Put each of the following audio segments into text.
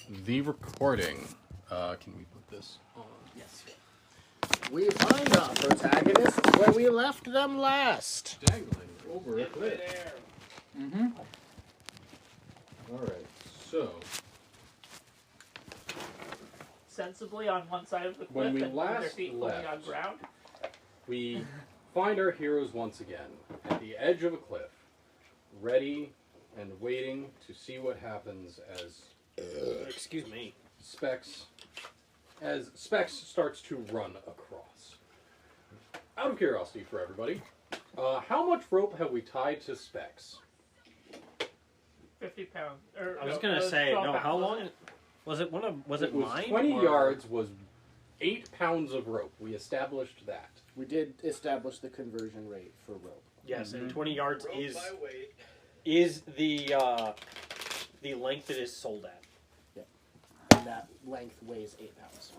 the recording. Can we put this on? Yes. We find our protagonists where we left them last. Dangling over a cliff. Mm-hmm. Alright, so Sensibly on one side of the When cliff we and with their last feet left- fully on ground. we find our heroes once again at the edge of a cliff, ready and waiting to see what happens as Excuse me. Specs starts to run across. Out of curiosity for everybody, how much rope have we tied to Specs? 50 pounds. I was gonna say, 12 no, pounds, how wasn't long? it? Was it one of, was it was mine? 20 or- yards was 8 pounds of rope. We established that. We did establish the conversion rate for rope. Yes, and 20 yards Rope is by weight. the length it is sold at. And that length weighs 8 pounds.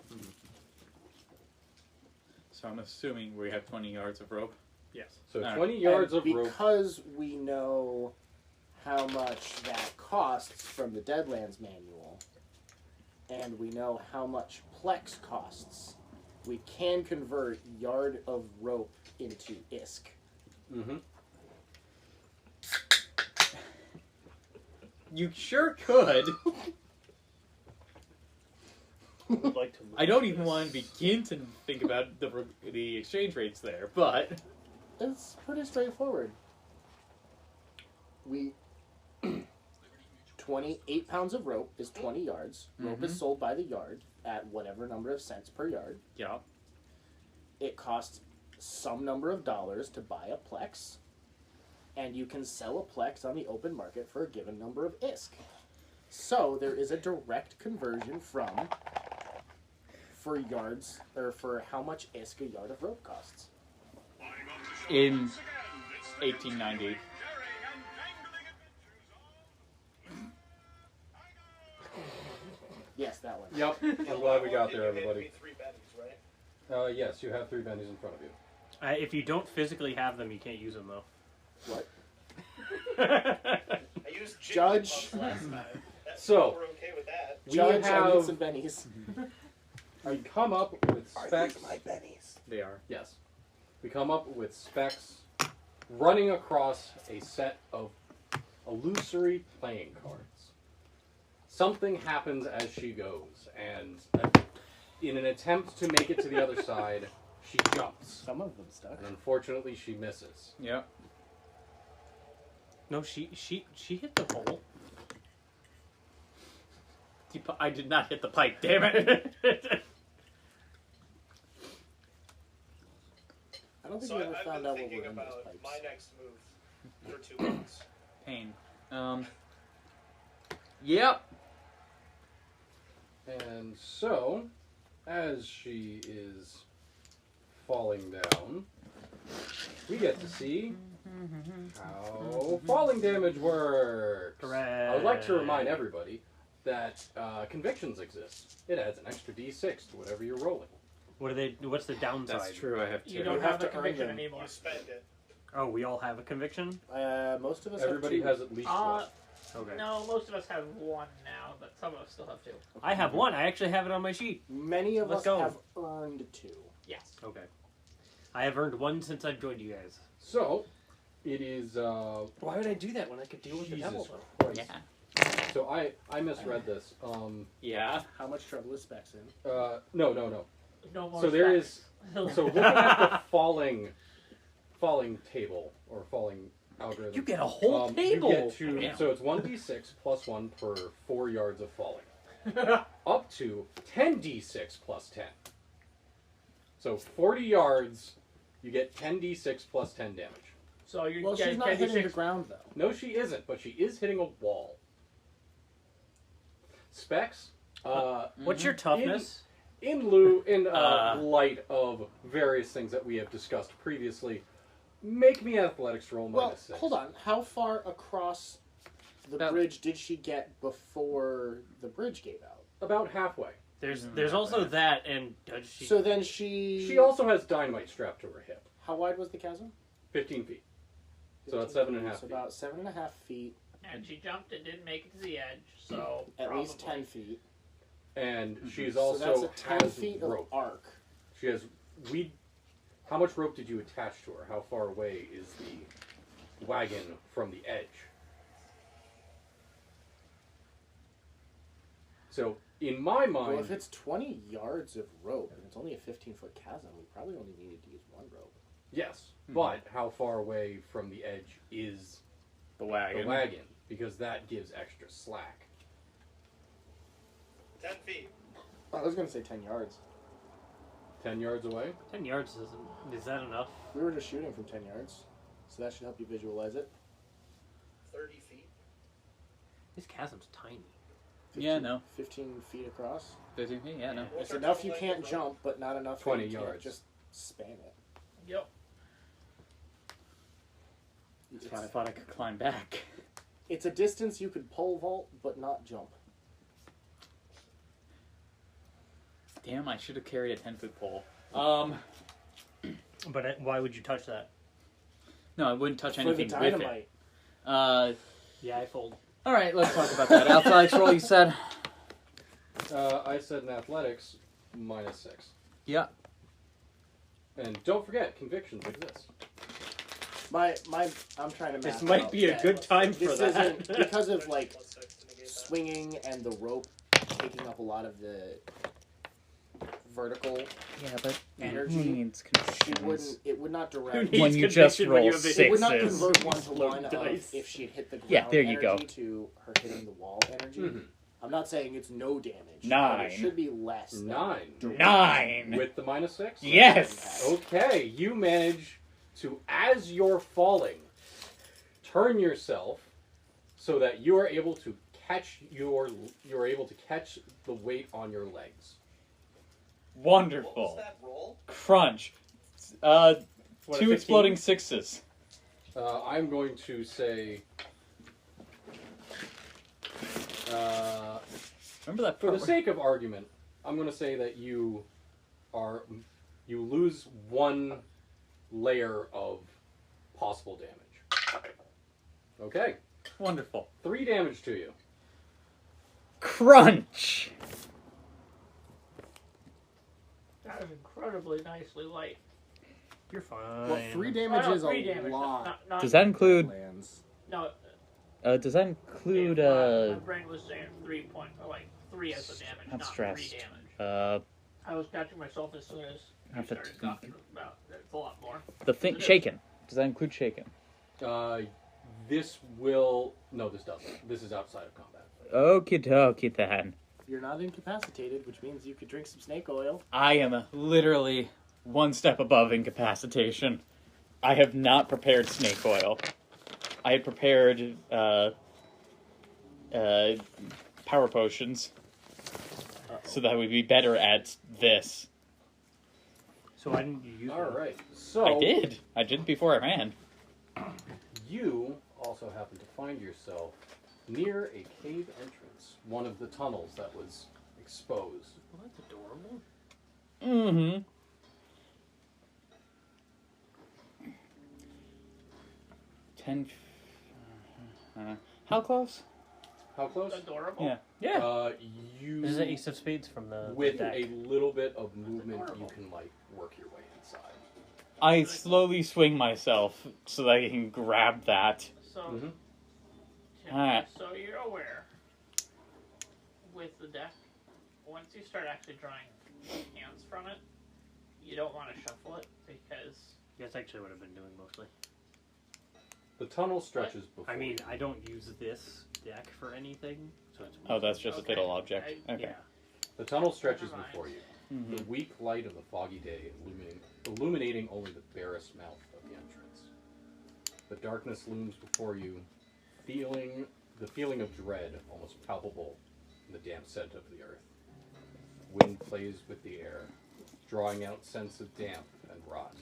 So I'm assuming we have 20 yards of rope. Yes. So Alright. 20 yards And of rope. because we know how much that costs from the Deadlands manual, and we know how much Plex costs, we can convert yard of rope into ISK. Mm-hmm. You sure could. Would like to I don't even want to begin to think about the exchange rates there, but It's pretty straightforward. We 28 pounds of rope is 20 yards. Rope is sold by the yard at whatever number of cents per yard. yeah. It costs some number of dollars to buy a Plex, and you can sell a Plex on the open market for a given number of ISK. So there is a direct conversion for yards, or for how much ISK a yard of rope costs. In 1890. Yes, that one. Yep. I'm glad we got there, You hit everybody. me 3 bennies, right? Yes, you have 3 bennies in front of you. if you don't physically have them, you can't use them, though. What? I used Judge. Jigglypuff last time. So, We're okay with that. we Judge, I need have some bennies. we come up with Specs. bennies? They are. Yes. We come up with Specs running across a set of illusory playing cards. Something happens as she goes, and in an attempt to make it to the other side, she jumps. Some of them stuck. And unfortunately, she misses. Yep. No, she hit the hole. I did not hit the pipe, damn it. I don't think So we ever I've found been out what thinking were in those about pipes. my next move for 2 months. Pain. Yep. And so, as she is falling down, we get to see how falling damage works. I would like to remind everybody that convictions exist. It adds an extra d6 to whatever you're rolling. What are they? What's the downside? That's true, I have You two. don't You have have the to earn conviction them. anymore. You spend it. Oh, we all have a conviction? Most of us Everybody have has at least Uh, one. Okay. No, most of us have one now, but some of us still have 2. I have one. I actually have it on my sheet. Many of Let's us go. have earned 2. Yes. Okay. I have earned one since I've joined you guys. So, it is, Why would I do that when I could deal with the Jesus devil, though? Christ. So I misread this. Yeah. How much trouble is Specs in? No. No more So there is, specs. so looking at the falling table, or falling algorithm. You get a whole You table! get to, Damn. so it's 1d6 plus 1 per 4 yards of falling. Up to 10d6 plus 10. So 40 yards, you get 10d6 plus 10 damage. So you're Well, she's getting not hitting the 56. ground, though. No, she isn't, but she is hitting a wall. Specs, What's your toughness? in light of various things that we have discussed previously, make me athletics roll Well, -6. hold on. How far across the About- bridge did she get before the bridge gave out? About halfway. There's also that, and does she? So then she... She also has dynamite strapped to her hip. How wide was the chasm? 15 feet. So that's 15 7.5 So feet. about 7.5 feet, And she jumped and didn't make it to the edge, so at least probably. 10 feet. And she's So also that's a 10 has feet rope. of arc. She has How much rope did you attach to her? How far away is the wagon from the edge? So, in my mind, Well, if it's 20 yards of rope and it's only a 15-foot chasm, we probably only needed to use one rope. yes, but how far away from the edge is The wagon. the wagon? Because that gives extra slack. 10 feet. I was going to say 10 yards. 10 yards away? 10 yards is that enough? We were just shooting from 10 yards, so that should help you visualize it. 30 feet. This chasm's tiny. 15, Yeah, no. 15 feet across. 15 feet? Yeah, no. We'll It's start enough to you like can't the jump, but not enough 20 that you can't yards. just span it. Yep. That's why I thought I could climb back. It's a distance you could pole vault, but not jump. Damn, I should have carried a 10-foot pole. But why would you touch that? No, I wouldn't touch For the anything with it. dynamite. Yeah, I fold. All right, let's talk about that. Athletics roll, you said? I said in athletics, -6. Yeah. And don't forget, convictions exist. I'm trying to This math might out be a that good time for this that. isn't because of like +6 to negate that. swinging and the rope taking up a lot of the vertical. Yeah, but Energy. who needs She wouldn't. It would not Who direct. needs When you just conviction when you roll have It would not sixes. convert one to Load one of dice. if she had hit the ground Yeah, there you energy go. to her hitting the wall energy. Mhm. I'm not saying it's no damage. but 9. It should be less. than 9. direct. 9! With the -6? Yes! Okay, you manage to, as you're falling, turn yourself so that you are able to catch the weight on your legs. What Wonderful. was that roll? Crunch. What, a 2 15? exploding 6s. I'm going to say, Remember that for the part? sake of argument, I'm going to say that you lose 1 layer of possible damage. Okay, Wonderful. 3 damage to you. Crunch! That is incredibly nicely light. You're fine. Well, 3 damage Oh, no, is 3 a damage. lot. Not, Does that include... Lands. No. does that include, My brain was saying 3 point, or like 3 as the damage, Not not stressed. 3 damage. uh, I was catching myself as soon as I you have to started talking about it's a lot more. the thing... Shaken. Does that include shaken? This will... No, this doesn't. This is outside of combat. Okie dokie then. You're not incapacitated, which means you could drink some snake oil. I am literally 1 step above incapacitation. I have not prepared snake oil. I had prepared power potions so that I would be better at this. So why didn't you use All one? right. So I did. I did before I ran. you also happen to find yourself near a cave entrance, one of the tunnels that was exposed. Well, that's adorable. Mm-hmm. How close? How close? Adorable. Yeah. Yeah. You This is an ace of spades from the with deck. a little bit of movement, you can like work your way inside. I slowly swing myself so that I can grab that. So, Mhm. Tim, Alright. so you're aware with the deck, once you start actually drawing hands from it, you don't want to shuffle it because That's actually what I've been doing mostly. The tunnel stretches before. I mean, you. I don't use this deck for anything, so it's. Oh, that's just a Okay. fiddle object. Okay. Yeah. The tunnel stretches Never mind. before you. Mhm. The weak light of the foggy day illuminating only the barest mouth of the entrance. The darkness looms before you, the feeling of dread almost palpable in the damp scent of the earth. Wind plays with the air, drawing out scents of damp and rot,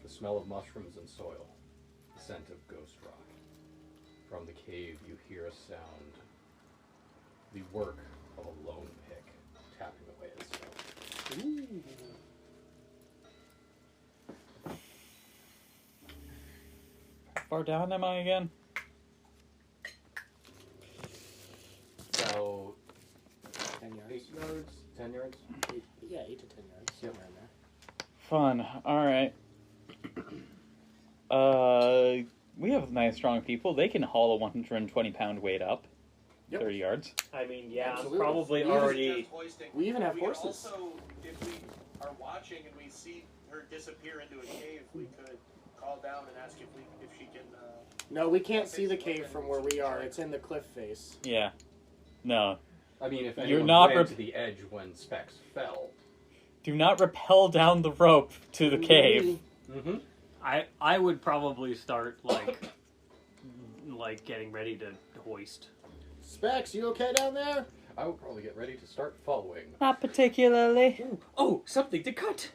the smell of mushrooms and soil, the scent of ghost rock. From the cave you hear a sound, the work of a lone pick tapping away at stone. How far down am I again? About 10 yards. 8 yards. to 10 yards? 8 to 10 yards. Yep. Somewhere in there. Fun. All right. We have nice, strong people. They can haul a 120-pound weight up, Yep. 30 yards. I mean, yeah, Absolutely. I'm probably We even- already. We even have we horses. Can also, if we are watching and we see her disappear into a cave, we could call down and ask if she can. No, we can't see the cave from where we are. It's in the cliff face. Yeah. No. I mean, if You're anyone not ran rep- to the edge when Specs fell. Do not rappel down the rope to the cave. Mm-hmm. I would probably start like getting ready to hoist. Specs, you okay down there? I would probably get ready to start following. Not particularly. Oh, something to cut.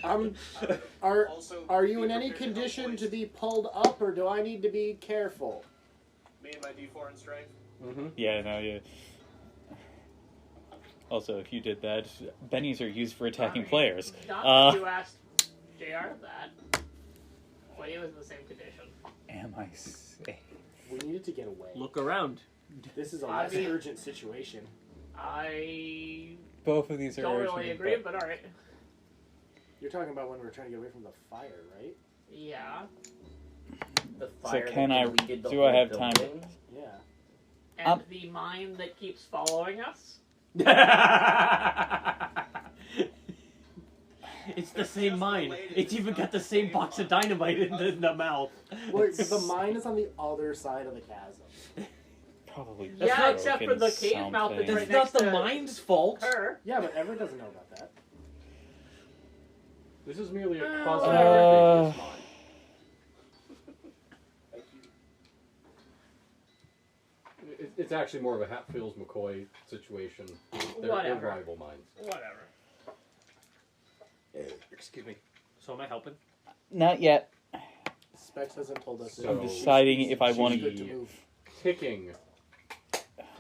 Are Also, are you be in any prepared to help condition hoist. to be pulled up, or do I need to be careful? Me and my D4 in strength. Mm-hmm. Yeah, no, yeah. Also, if you did that, bennies are used for attacking players. Not Uh, that you asked JR that. When he was in the same condition. Am I safe? We needed to get away. Look around. This is a I less mean- urgent situation. I Both of these are don't urgent, really agree, but alright. You're talking about when we were trying to get away from the fire, right? Yeah. The So fire can that I- deleted the do I whole have time? building? Yeah. And the mine that keeps following us? It's the same mine. It's even got the same box of dynamite in the mouth. Well, the mine is on the other side of the chasm. Probably. That's Yeah, not except for broken the cave mouth that's something. right That's not next the to mine's fault. her. Yeah, but Everett doesn't know about that. This is merely a Uh, quasi-amphibious mine. It's actually more of a Hatfields-McCoy situation. They're Whatever. rival mines. Whatever. Excuse me. So am I helping? Not yet. Specs hasn't told us. So- I'm deciding if I she's want good to. to move. Ticking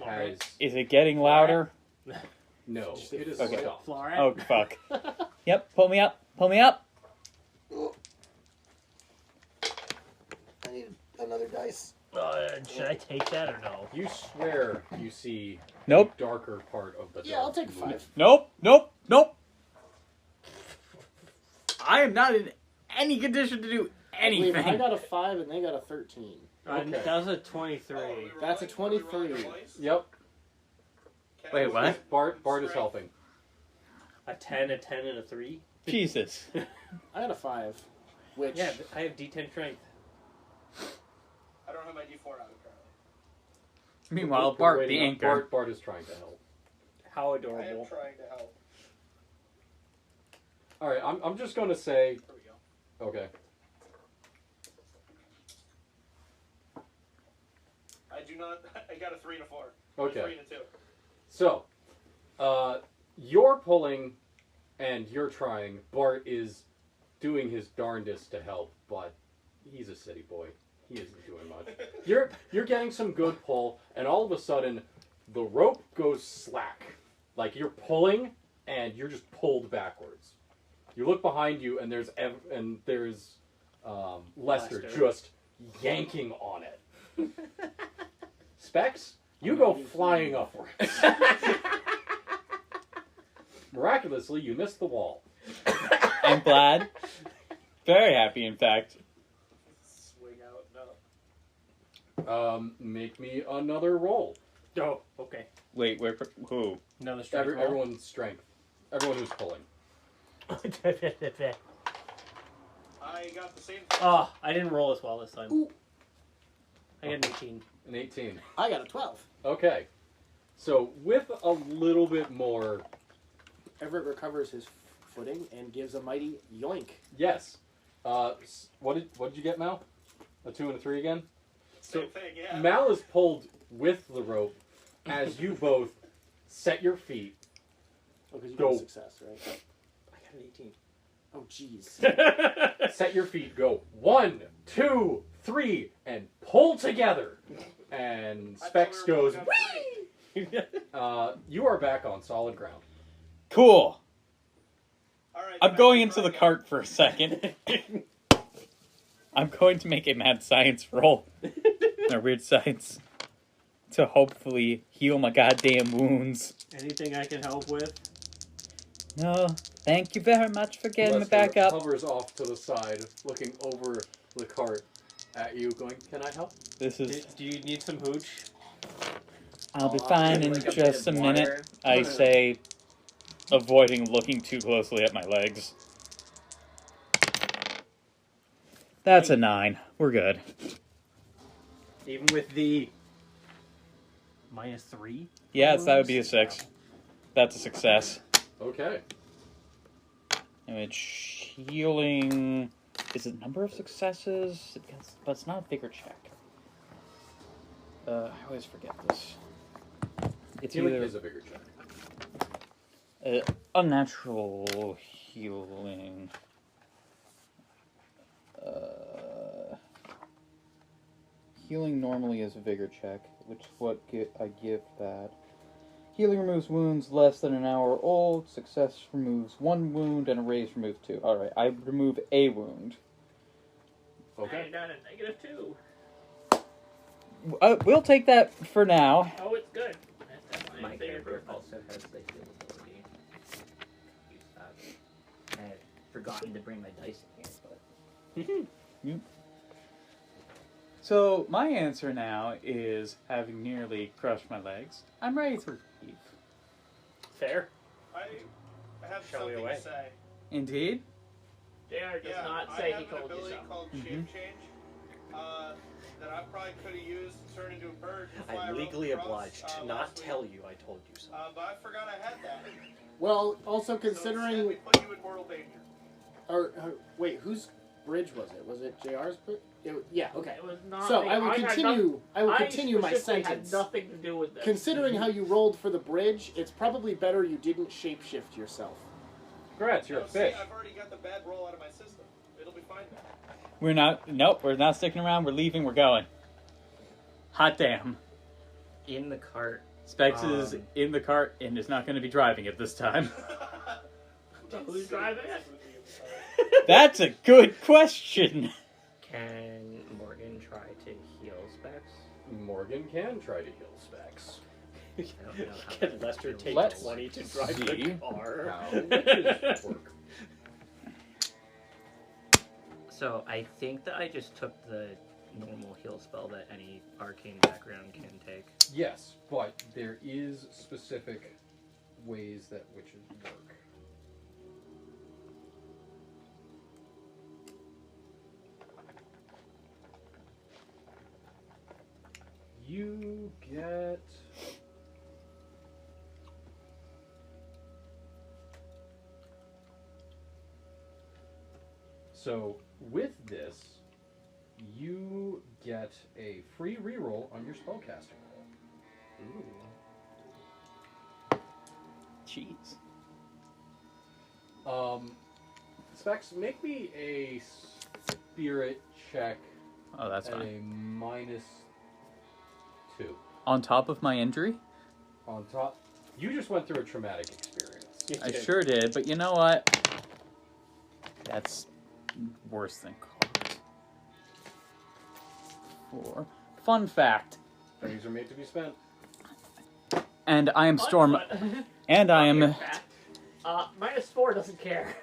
has... Is it getting louder? No, Did you say it is okay. stopped. Flora? Oh, fuck. Yep, pull me up. Pull me up. I need another dice. Should I take that or no? You swear you see Nope. the darker part of the Yeah, I'll dark take blue. 5. Nope. Nope. Nope. I am not in any condition to do Wait, I anything. got a 5 and they got a 13. Okay. That was a 23. That's a 23. Yep. Wait, what? Bart is helping. A 10, a 10, and a 3? Jesus. I got a 5. Which, Yeah, I have D10 strength. I don't have my D4 out currently. Meanwhile, We're Bart, waiting the on- anchor. Bart is trying to help. How I am adorable. trying to help. All right, I'm just going to say... There we go. Okay. I do not. I got a 3 and a 4. Okay. A 3 and a 2. So, you're pulling and you're trying. Bart is doing his darndest to help, but he's a city boy. He isn't doing much. You're getting some good pull, and all of a sudden, the rope goes slack. Like you're pulling, and you're just pulled backwards. You look behind you, and there's Lester Lester. just yanking on it. Specs, you go flying upwards. Miraculously, you missed the wall. I'm glad. Very happy, in fact. Swing out. No. Make me another roll. Oh, okay. Wait, who? Another strength roll. Everyone's strength. Everyone who's pulling. I got the same. Oh, I didn't roll as well this time. Ooh. I got an 18. An 18. I got a 12. Okay. So with a little bit more, Everett recovers his footing and gives a mighty yoink. yes. What did you get, Mal? A 2 and a 3 again? So Same thing, yeah. Mal is pulled with the rope as you both set your feet. Oh, because you Go. got a success, right? I got an 18. Oh, jeez. Set your feet. Go 1, 2, 3, and pull together. And I thought Specs we were goes. both on 3. You are back on solid ground. Cool. All right, I'm back going to into the Brian. cart for a second. I'm going to make a mad science roll. Or weird science. to hopefully heal my goddamn wounds. Anything I can help with? No, thank you very much for getting me Lester back up. hovers off to the side, looking over the cart at you, going, "Can I help?" This is. Do you need some hooch? I'll be fine in Like a bit just a of minute. water. I say, avoiding looking too closely at my legs. That's a 9. We're good. Even with the -3? Yes, that would be a 6. That's a success. Okay. Damage healing. Is it number of successes? But it's not a vigor check. I always forget this. It's Healing either is a bigger check. unnatural healing. Healing normally is a vigor check, which is what I give that. Healing removes wounds less than an hour old. Success removes 1 wound, and a raise removes 2. Alright, I remove a wound. Okay. I got a -2. We'll take that for now. Oh, it's good. That's definitely My a bigger character improvement. also has the heal ability. Use that. I had forgotten to bring my dice in here, but So, my answer now is, having nearly crushed my legs, I'm ready to leave. Fair. I have Shall we something away? to say. Indeed? JR does Yeah, not I say have he an told you ability so. called shape change that I probably could have used to turn into a bird. And fly I'm around legally across, obliged to not last week. tell you I told you so. But I forgot I had that. Well, also So instead considering, we put you in mortal danger. or wait, whose bridge was it? Was it JR's bridge? Yeah. Okay. It was not. So me. I will had continue. I will I continue my specifically sentence. Had nothing to do with this. Considering how you rolled for the bridge, it's probably better you didn't shapeshift yourself. Congrats, you're a See, fish. I've already got the bad roll out of my system. It'll be fine now. Nope, we're not sticking around, we're leaving, we're going. Hot damn. in the cart. Specs is in the cart and is not going to be driving it this time. Who's driving it? That's a good question. Can Morgan try to heal Specs? Morgan can try to heal Specs. I don't know how Can that Lester feels. take Let's 20 to drive see the car? How witches work. So I think that I just took the normal heal spell that any arcane background can take. Yes, but there is specific ways that witches work. You get... So, with this, you get a free reroll on your spellcasting roll. Jeez. Specs, make me a spirit check Oh, that's at fine. a -2. On top of my injury? On top, you just went through a traumatic experience. I sure did, but you know what? That's worse than caught. 4. Fun fact. Things are made to be spent. And I am Fun Storm. fact. And I am. -4 doesn't care.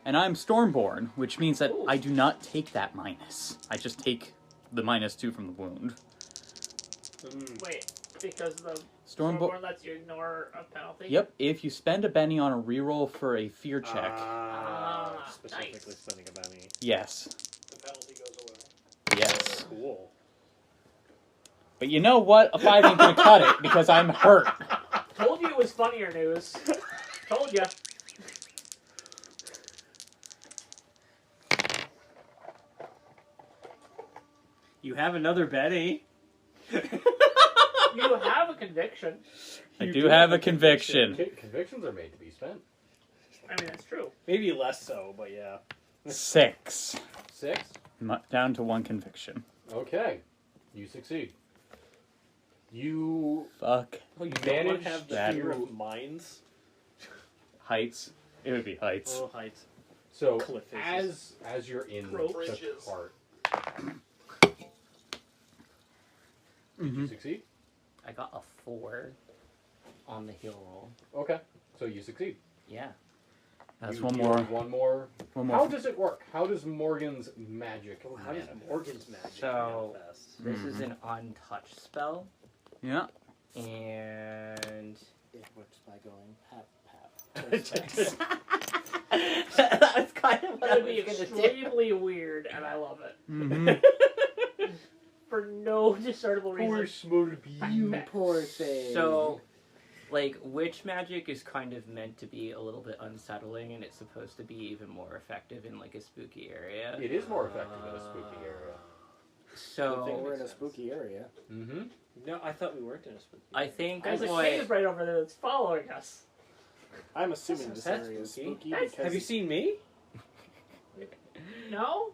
And I'm Stormborn, which means that Ooh. I do not take that minus. I just take the -2 from the wound. Wait, because the Stormborn. Stormborn lets you ignore a penalty? Yep. If you spend a Benny on a reroll for a fear check, Specifically nice. spending a bounty. yes, The penalty goes away. yes. Cool. But you know what? A 5 ain't gonna cut it because I'm hurt. Told you it was funnier news. Told you. You have another Betty. You have a conviction. I do have a conviction. Convictions are made to be spent. I mean, that's true. Maybe less so, but yeah. 6. 6. Down to 1 conviction. Okay. You succeed. You Fuck. Oh, you managed have the that. fear of mines? Heights. It would be heights. Oh, heights. so Cliff faces. as you're in the Bridges. cart. Did Mm-hmm. you succeed? I got a 4 on the heal roll. Okay, so you succeed. Yeah. That's You one deal more. One more. One more. How does it work? How does Morgan's magic? Oh, how does manifest? Morgan's magic So- manifest? This is an untouched spell, Yeah. and It works by going pap pap. that's kind of what That I would be was gonna do. extremely weird, and I love it. Mm-hmm. For no discernible reason. small You poor thing. So, like, witch magic is kind of meant to be a little bit unsettling, and it's supposed to be even more effective in like a spooky area. It is more effective in a spooky area. I So think we're in a spooky area. Mm-hmm. No, I thought we weren't in a spooky. I think There's a what cave right over there that's following us. I'm assuming That's- this that's area is spooky. spooky That's- because Have you seen me? No?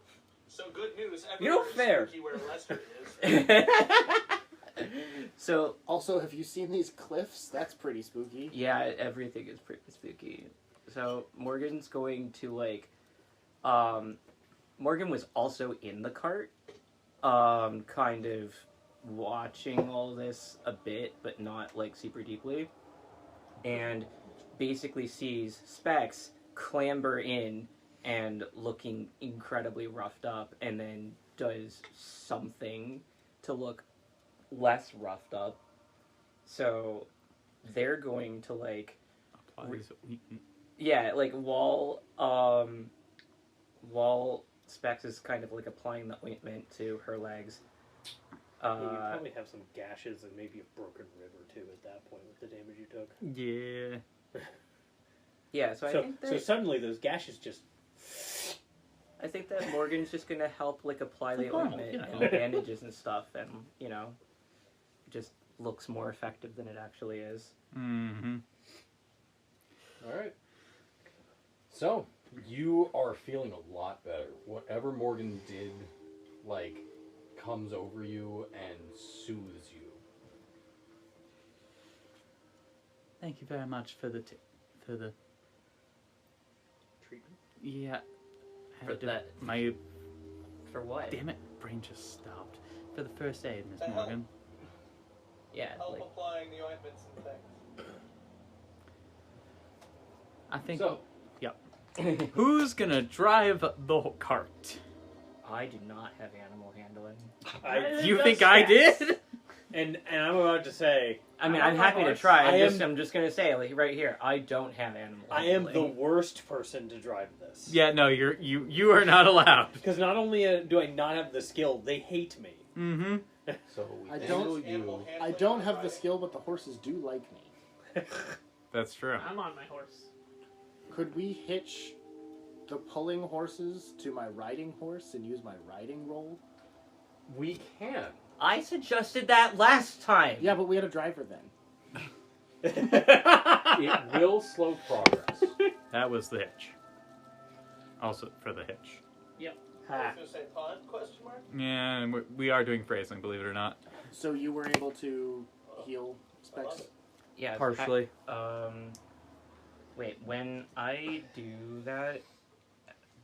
So good news. You know, everywhere's fair. spooky where Lester is. So also have you seen these cliffs? That's pretty spooky. yeah, everything is pretty spooky. So Morgan's going to like, Morgan was also in the cart, kind of watching all this a bit, but not like super deeply, and basically sees Specs clamber in and looking incredibly roughed up, and then does something to look less roughed up. So they're going to like, yeah, like while Specs is kind of like applying the ointment to her legs. you probably have some gashes and maybe a broken rib or two at that point with the damage you took. Yeah. Yeah, so I So, think so that suddenly those gashes just. Morgan's just gonna help like apply the Normal, ointment you and know. the bandages and stuff, and just looks more effective than it actually is. Mm-hmm. All right. So you are feeling a lot better. Whatever Morgan did, like, comes over you and soothes you. Thank you very much for the Treatment? yeah. I For had to- that- my For what? damn it, brain just stopped. For the first aid, Miss The hell? Morgan. Yeah, Help like applying the ointments and things. I think. So Who's gonna drive the cart? I do not have animal handling. I, You Just think I Specs. did? and I'm about to say, I mean, I I'm have happy to horse. try. I I'm just gonna say, like, right here, I don't have animal I am handling. the worst person to drive this. Yeah, no, you are not allowed. Because not only do I not have the skill, they hate me. Mm-hmm. so we I handle don't- Animal you. I handling don't and have the riding. skill, but the horses do like me. That's true. I'm on my horse. Could we hitch the pulling horses to my riding horse and use my riding roll? We can. I suggested that last time. Yeah, but we had a driver then. It will slow progress. That was the hitch. Also for the hitch. I was gonna say pod? Question mark. Yeah, and we are doing phrasing, believe it or not. So you were able to heal I love Specs? it. Yeah. Partially. Wait. When I do that,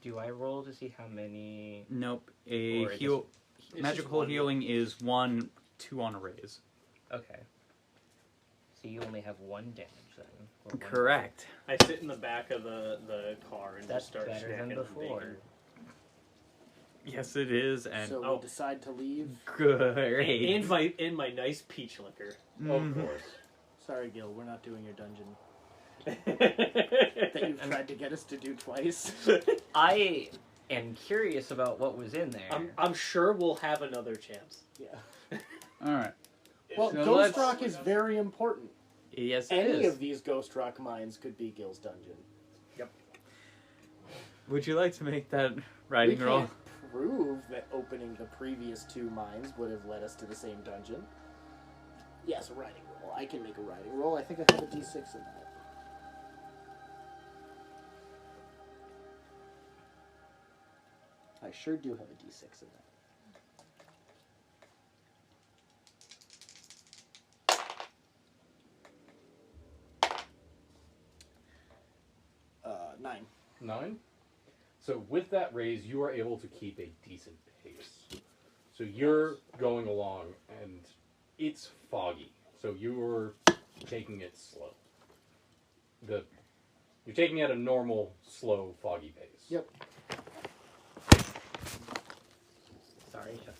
do I roll to see how many? Nope. Or A it heal. just Magical one. healing is 1, 2 on a raise. Okay. So you only have 1 damage then. or one- Correct. I sit in the back of the car and That's just start better than snacking on before. bacon. Yes, it is, and So oh. we decide to leave. great. And my nice peach liquor. Mhm. Of course. Sorry, Gil, we're not doing your dungeon that that you've tried to get us to do twice. I am curious about what was in there. I'm sure we'll have another chance. Yeah. All right. Well, So Ghost let's- Rock is very important. Yes, it Any is. of these Ghost Rock mines could be Gil's dungeon. Would you like to make that We riding roll? can't prove that opening the previous 2 mines would have led us to the same dungeon. Yes, a riding roll. I can make a riding roll. I think I have a d6 in that. I sure do have a d6 in that. 9. 9. So with that raise, you are able to keep a decent pace. So you're going along, and it's foggy. So you're taking it slow. You're taking it at a normal, slow, foggy pace. Yep. Sorry, just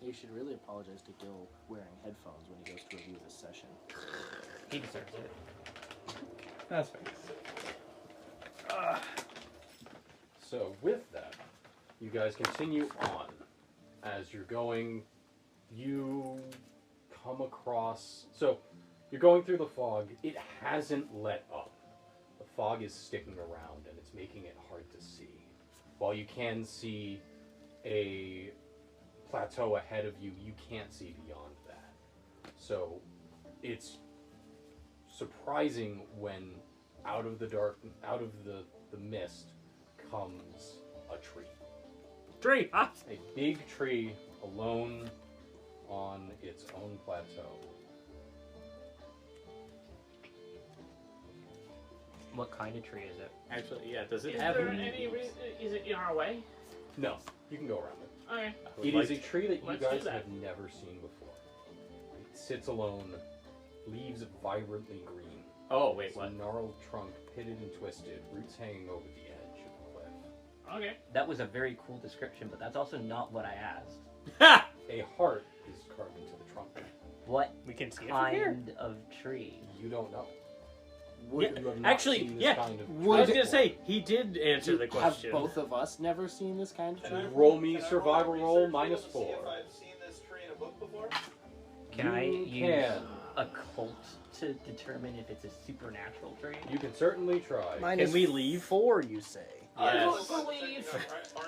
You should really apologize to Gil wearing headphones when he goes to review this session. he deserves it. That's fair. So with that, you guys continue on. As you're going, you come across... So, you're going through the fog. It hasn't let up. The fog is sticking around, and it's making it hard to see. While you can see a plateau ahead of you, you can't see beyond that. So, it's surprising when out of the mist comes a tree. Tree! Ah! A big tree alone on its own plateau. What kind of tree is it? Actually, yeah, does it Is have there any... any reason? Is it in our way? No, you can go around it. Okay. I would It like is a to- tree that you Let's do guys that. have never seen before. It sits alone, leaves vibrantly green. Oh, wait, Its what? gnarled trunk pitted and twisted, roots hanging over the edge of the cliff. Okay. That was a very cool description, but that's also not what I asked. Ha! A heart is carved into the trunk. What We can see it from here. kind of tree? You don't know. Yeah, You have not actually, seen this yeah, kind of I Would- was tree gonna before. say, he did answer the question. Have both of us never seen this kind of Can tree? I Roll me can I survival a roll research minus to see 4. if I've seen this tree in a book before? Can I You use can. a cult to determine if it's a supernatural tree? You can certainly try. Can we leave? 4, you say? I Yes. don't believe.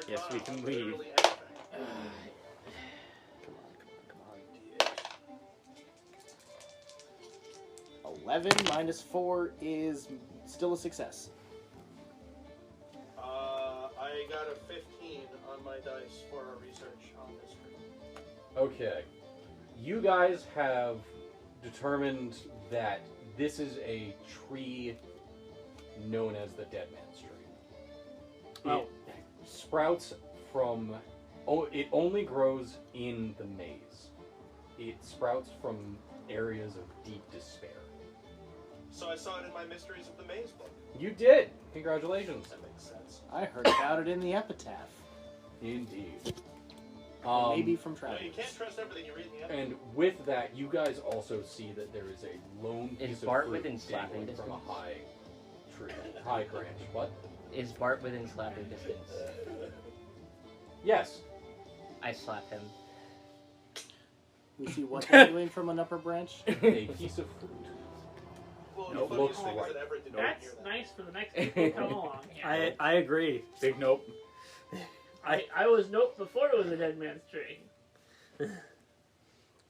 Yes, we can leave. Literally anything. Come on. 11 minus 4 is still a success. I got a 15 on my dice for our research on this tree. Okay. You guys have determined that this is a tree known as the Dead Man's Tree. Oh. It sprouts from... it only grows in the maze. It sprouts from areas of deep despair. So I saw it in my Mysteries of the Maze book. You did! Congratulations. That makes sense. I heard about it in the epitaph. Indeed. Maybe from No, Travis. you can't trust everything you read in the editor. And with that, you guys also see that there is a lone Is piece of Bart fruit within slapping dangling from a distance? high tree, high branch. What? Is Bart within slapping distance? Yes. I slap him. We see what dangling from an upper branch. A piece of fruit. Well, Nope. the Looks funniest thing is right. that Everett did not That's hear that. nice for the next people who come along. Yeah. I agree. Big nope. I was nope before it was a dead man's tree.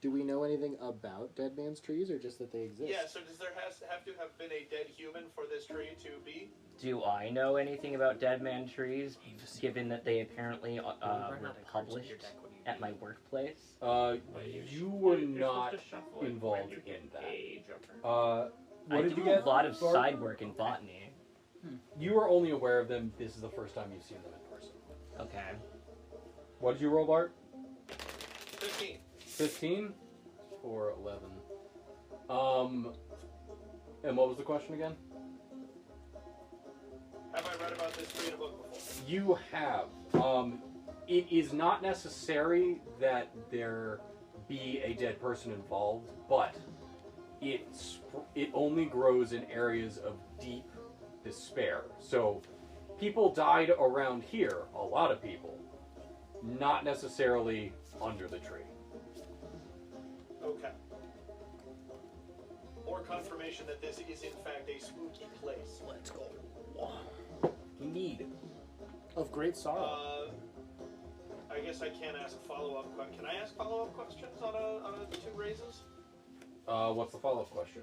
Do we know anything about dead man's trees, or just that they exist? Yeah, so does there have to have been a dead human for this tree to be? Do I know anything about dead man trees, given that they apparently were published at my workplace? You were You're not supposed to shuffle it involved when you get in that. a jumper. What I did do you get? a lot of Bart? side work in botany. You are only aware of them. This is the first time you've seen them in person. Okay. What did you roll, Bart? 15. 15 or 11. And what was the question again? Have I read about this tree in a book before? You have. It is not necessary that there be a dead person involved, but it only grows in areas of deep despair. So people died around here, a lot of people, not necessarily under the tree. Okay. More confirmation that this is in fact a spooky place. Let's go. Indeed. Of great sorrow. I guess I can't ask follow-up questions. Can I ask follow-up questions on a 2 raises? What's the follow-up question?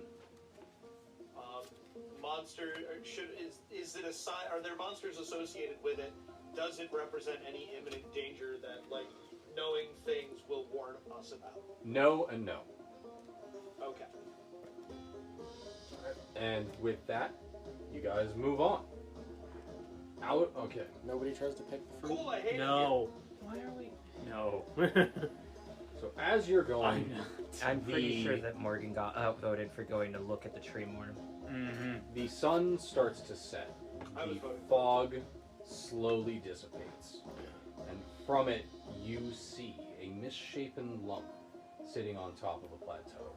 Monster is it a sign? Are there monsters associated with it? Does it represent any imminent danger that, like, knowing things will warn us about? No and no. Okay. And with that, you guys move on. Out. Okay. Nobody tries to pick the fruit. Cool. I hate No. Why are we? No. So as you're going, I'm pretty The- sure that Morgan got outvoted for going to look at the tree more. Mm-hmm. the sun starts to set. I was The voting. fog slowly dissipates, and from it you see a misshapen lump sitting on top of a plateau.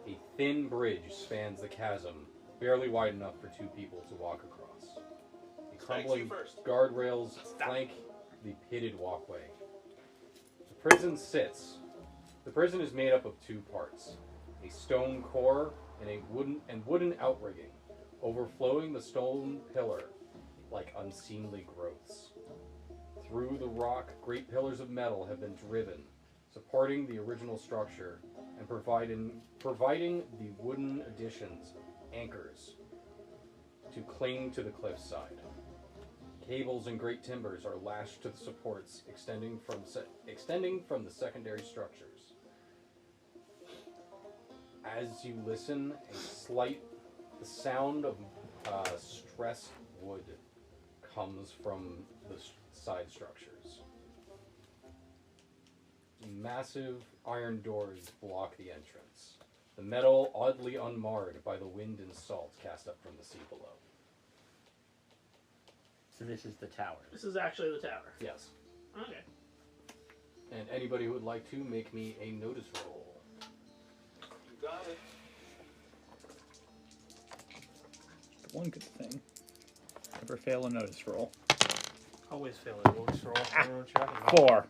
A thin bridge spans the chasm, barely wide enough for two people to walk across. The Thanks, you crumbling first. guardrails flank the pitted walkway. The prison sits. The prison is made up of two parts: a stone core and a wooden outrigging, overflowing the stone pillar like unseemly growths. Through the rock, great pillars of metal have been driven, supporting the original structure and providing the wooden additions anchors to cling to the cliffside. Cables and great timbers are lashed to the supports, extending from the secondary structures. As you listen, the sound of stressed wood comes from the side structures. Massive iron doors block the entrance, the metal oddly unmarred by the wind and salt cast up from the sea below. So this is the tower. This is actually the tower. Yes. Okay. And anybody who would like to make me a notice roll. You got it. One good thing. Never fail a notice roll. Always fail a notice roll. I don't know what you're talking about. 4.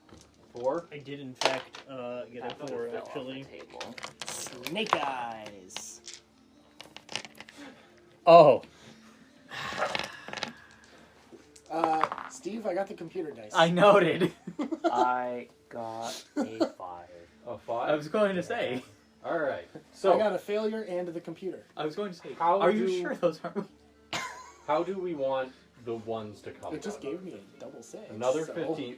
4. I did, in fact, get a 4, actually. Snake eyes. Oh, Steve, I got the computer dice. I noted. I got a 5. A 5. I was going to say. All right. I So got a failure and the computer. I was going to say. How Are you do- sure those aren't? how do we want the ones to come? It just out? gave me a double 6. Another so- 15.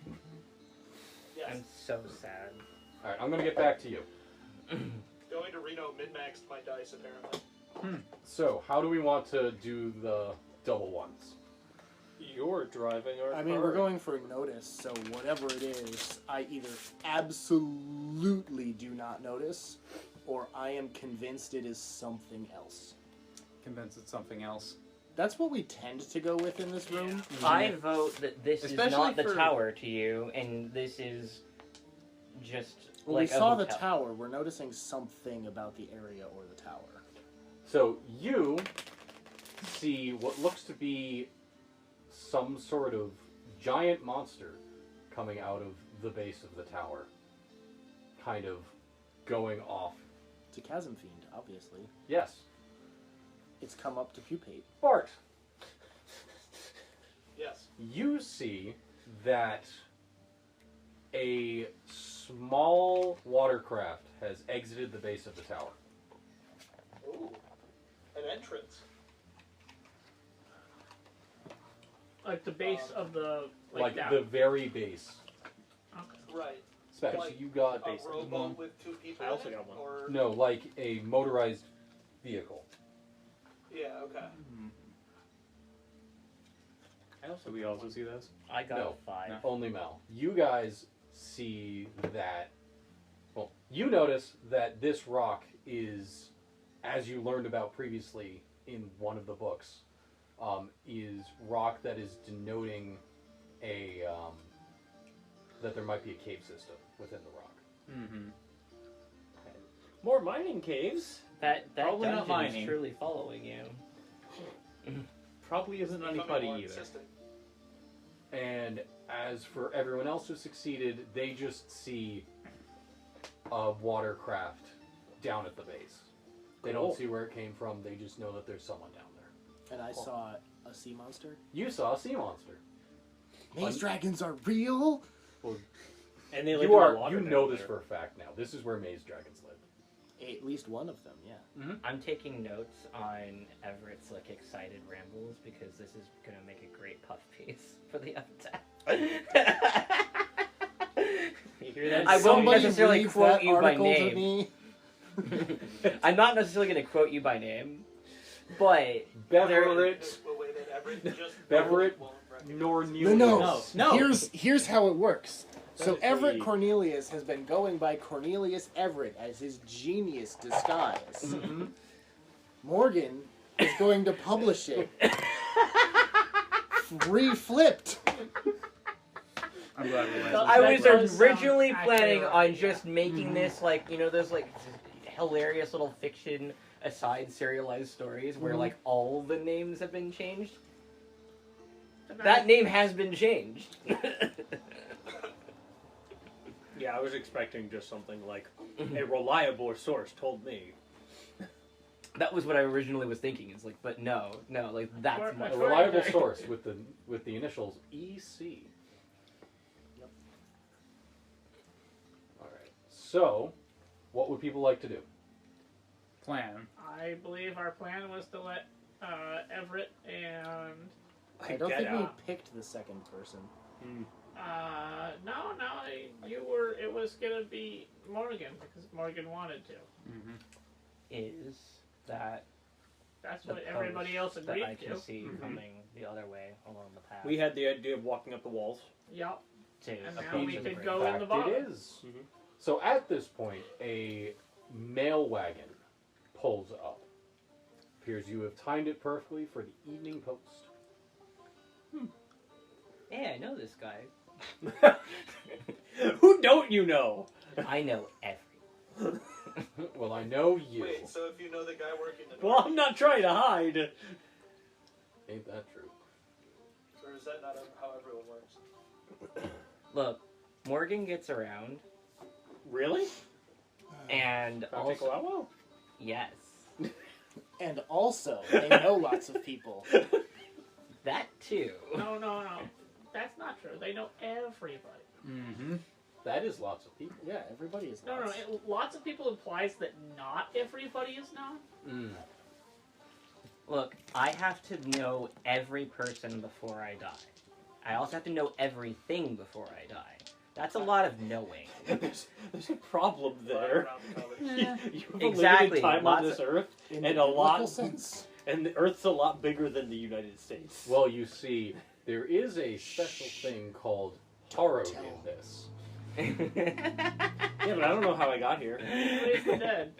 Yes. I'm so sad. All right, I'm gonna get back to you. Going to Reno min-maxed my dice apparently. So, how do we want to do the double ones? You're driving our I mean, we're going for notice, so whatever it is, I either absolutely do not notice, or I am convinced it is something else. Convinced it's something else. That's what we tend to go with in this room. I vote that this Especially is not the for- tower to you, and this is just When like we a saw the hotel. tower, we're noticing something about the area or the tower. So you see what looks to be some sort of giant monster coming out of the base of the tower, kind of going off. It's a chasm fiend, obviously. Yes, It's come up to pupate. Bart. Yes. You see that a small watercraft has exited the base of the tower. Ooh. An entrance. Like the base of the Like down. the very base. Okay. Right. Specs, Like you got A rowboat with two people I also in it? got one. Or... no, like a motorized vehicle. Yeah, okay. Do we also see those? I got No. a 5. No. Only Mel. You guys see that. Well, you notice that this rock is, as you learned about previously in one of the books, is rock that is denoting a that there might be a cave system within the rock. Mm-hmm. More mining caves. That Probably not dungeon is mining. truly following you. Probably isn't Becoming anybody more either. insistent. And as for everyone else who succeeded, they just see a watercraft down at the base. They Cool. don't see where it came from. They just know that there's someone down there. And I saw a sea monster. You saw a sea monster. Maze dragons are real? And they live You in are. the water You know down this there. for a fact now. This is where maze dragons live. At least one of them, yeah. I'm taking notes on Everett's like excited rambles because this is gonna make a great puff piece for the epitaph. You hear that? I won't Somebody necessarily reads quote that you by article to name. me. I'm not necessarily gonna quote you by name, but Beverett, Well, wait, Everett just Beverett, won't recognize. nor No, Neil. no, No. Here's how it works. So is Everett the- Cornelius has been going by Cornelius Everett as his genius disguise. Mm-hmm. Morgan is going to publish it. Reflipped. I'm glad we went. I was That does originally sound planning accurate. on just making this like, you know, those like hilarious little fiction aside serialized stories where like all the names have been changed. That name has been changed. Yeah, I was expecting just something like a reliable source told me. That was what I originally was thinking. It's like, but no, like that's Or- much A reliable source with the initials EC. Yep. All right. So, what would people like to do? Plan. I believe our plan was to let Everett and I don't Get think we out. picked the second person. no, you were. It was gonna be Morgan because Morgan wanted to. Mm-hmm. is that That's the what everybody else post agreed that I can to. see coming the other way along the path. We had the idea of walking up the walls. Yup. to And now approach we the could bridge. go in the Fact bottom. it is. Mhm. So at this point, a mail wagon pulls up. Appears you have timed it perfectly for the evening post. Hey, I know this guy. Who don't you know? I know every. Well, I know you. Wait, so if you know the guy working the Well, door, I'm not trying to hide. Ain't that true? or is that not how everyone works? Look, Morgan gets around, Really? and also Also, yes, And also, they know lots of people. that too. No. That's not true. They know everybody. Mm-hmm. That is lots of people. Yeah, everybody is No. lots. Lots of people implies that not everybody is known. Mm. Look, I have to know every person before I die. I also have to know everything before I die. That's a lot of knowing. there's a problem there. Around the covers. You have Exactly, a limited time lots on this of- Earth, In and the a lot, biblical sense. and the Earth's a lot bigger than the United States. Well, you see, there is a special thing called Harrowed in this. Yeah, but I don't know how I got here. Raise the dead.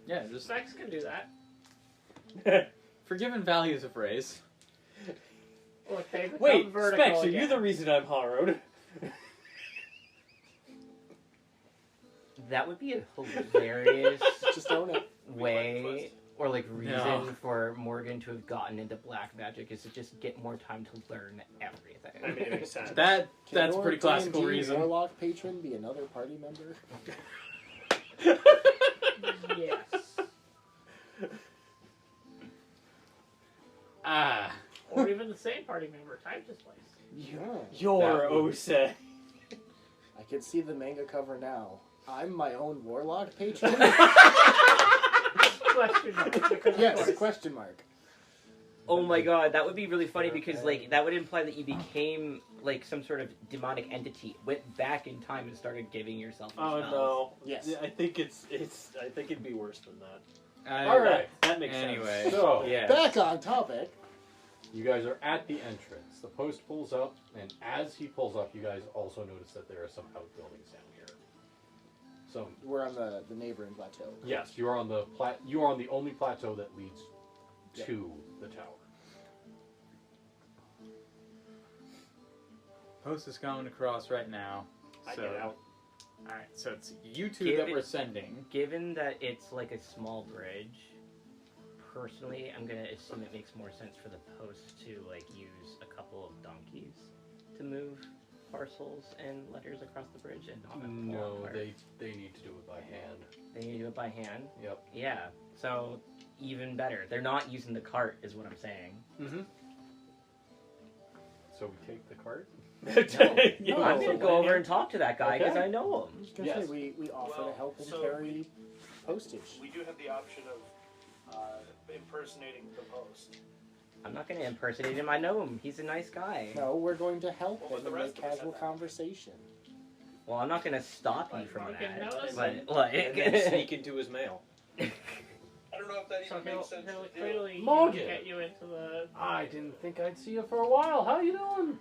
Yeah, just Specs can do that. forgiven value is a phrase. Look, they become Wait, vertical Specs, are again. you the reason I'm harrowed? That would be a hilarious Just own it. way, or like reason No. for Morgan to have gotten into black magic is to just get more time to learn everything. I mean, it makes sense. That's a Can pretty your classical D&D reason. Warlock patron be another party member? Yes. Ah. Or even the same party member. Time displays. Yeah. You're That would- Osei. I can see the manga cover now. I'm my own warlock patron? Question mark. Because of Yes, course. question mark. Oh my god, that would be really funny because like that would imply that you became like some sort of demonic entity, went back in time and started giving yourself Oh spells. no. Yes. Yeah, I think it's. I think it'd be worse than that. All right. That makes Anyway. sense. So, Yeah. Back on topic. you guys are at the entrance. The post pulls up, and as he pulls up, you guys also notice that there are some outbuildings down here. So, We're on the neighboring plateau. yes, you are on the you are on the only plateau that leads Yeah. to the tower. Post is going across right now. I So, get out. Alright, so it's you two Give that it- we're sending. Given that it's like a small bridge, personally, I'm gonna assume it makes more sense for the post to like use a couple of donkeys to move parcels and letters across the bridge, and not a No, long cart. they need to do it by hand. They need to do it by hand. Yep. Yeah. So even better. They're not using the cart, is what I'm saying. Mm-hmm. So we take the cart. Yeah. I'm Oh, gonna go over and talk to that guy because Okay. I know him. I was gonna Yes. say, we offer Well, to help him so carry postage. We do have the option of impersonating the post. I'm not gonna impersonate him. I know him. He's a nice guy. No, we're going to help Well, him the in rest a of us casual have that. conversation. Well, I'm not gonna stop you But from Morgan that. knows But him. like, And then sneak into his mail. I don't know if that So even makes sense he'll to do. clearly Morgan. get you into the. I didn't think I'd see you for a while. How you doing?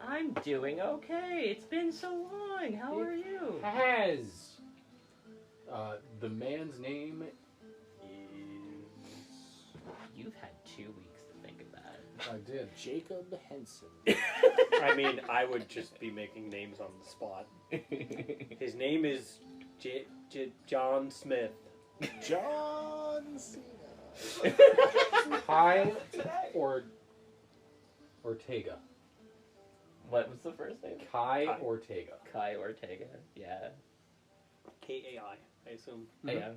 I'm doing okay. It's been so long. How are you? Has. The man's name is. You've had 2 weeks to think of that. I did. Jacob Henson. I mean, I would just be making names on the spot. His name is John Smith. John Cena. Kai or Ortega. What was the first name? Kai Kai. Ortega. Kai Ortega. Yeah. K-A-I, I assume. Yeah.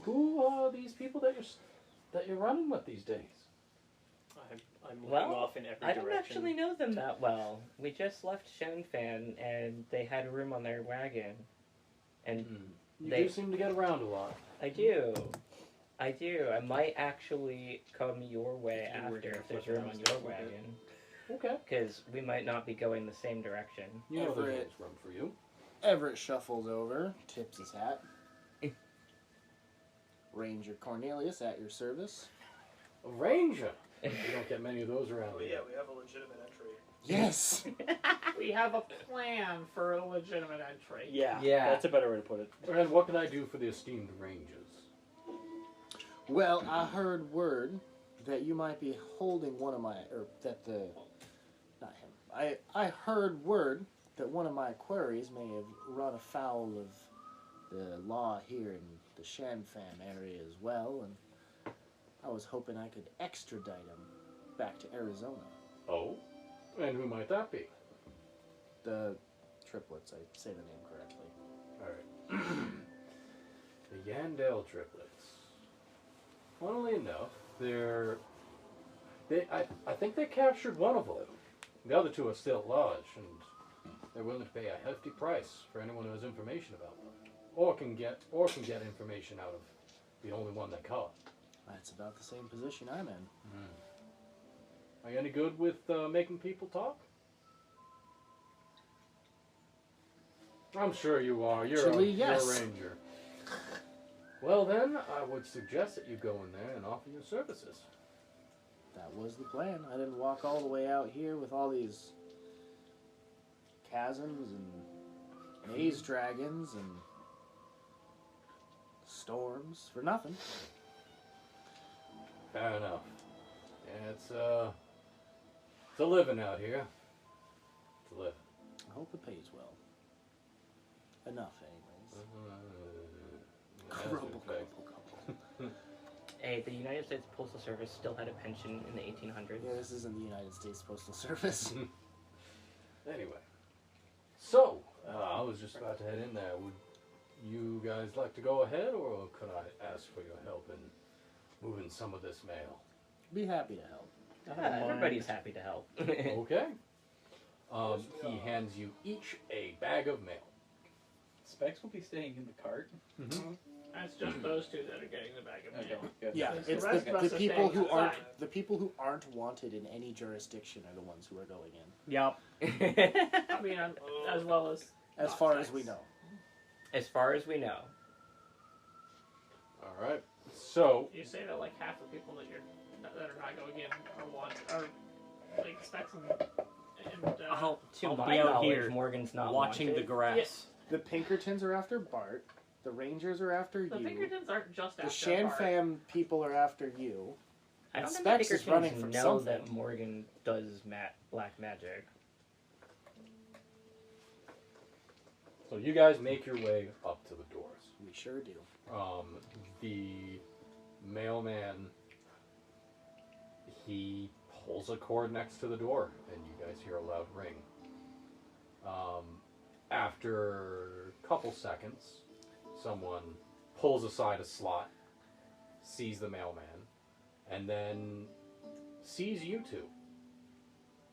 Who are these people that you're running with these days? I'm looking Well, off in every I don't direction. actually know them that well. We just left Shenfan, and they had room on their wagon. And You They- do seem to get around a lot. I do. I might actually come your way You were after gonna if there's flip room around on a your little bit. wagon. Okay. Because we might not be going the same direction. You know Everett. there's room for you. Everett shuffles over, tips his hat. Ranger Cornelius at your service. A ranger. You don't get many of those around Oh here. yeah, we have a legitimate entry. Yes. We have a plan for a legitimate entry. Yeah, Yeah. that's a better way to put it. And what can I do for the esteemed rangers? Well, I heard word that you might be holding one of my, or that the, not him. I heard word that one of my queries may have run afoul of the law here in the Shanfam area as well, and I was hoping I could extradite him back to Arizona. Oh? And who might that be? The triplets, I say the name correctly. Alright. The Yandel triplets. Funnily enough, I think they captured one of them. The other two are still at large, and they're willing to pay a hefty price for anyone who has information about them. Or can get information out of the only one they caught. That's about the same position I'm in. Are you any good with making people talk? I'm sure you are. You're Actually, you're yes. a ranger. Well then, I would suggest that you go in there and offer your services. That was the plan. I didn't walk all the way out here with all these chasms and maze dragons and storms for nothing. Fair enough. Yeah, it's a living out here. It's a living. I hope it pays well. Enough, anyways. Grumble, grumble, grumble. Hey, the United States Postal Service still had a pension in the 1800s. Yeah, this isn't the United States Postal Service. Anyway, so I was just about to head in there. Would you guys like to go ahead, or could I ask for your help in moving some of this mail? Be happy to help. Yeah, everybody's happy to help. Okay. He hands you each a bag of mail. Specs will be staying in the cart. That's just those two that are getting the bag of mail. Good. Yeah, The it's rest of us the are people staying who aren't outside. the people who aren't wanted in any jurisdiction are the ones who are going in. Yep. I mean, as well as As far as we know. As far as we know. All right. So you say that like half the people that are not going in are like specs and To I'll my be out knowledge, here Morgan's not watching the wanted. grass. The Pinkertons are after Bart. The Rangers are after the you. Pinkertons aren't just The after Bart. Shanfam people are after you. I don't And think the Specs is Pinkertons running from know something. that Morgan does black magic. So you guys make your way up to the doors. We sure do. The mailman, he pulls a cord next to the door, and you guys hear a loud ring. After a couple seconds, someone pulls aside a slot, sees the mailman, and then sees you two.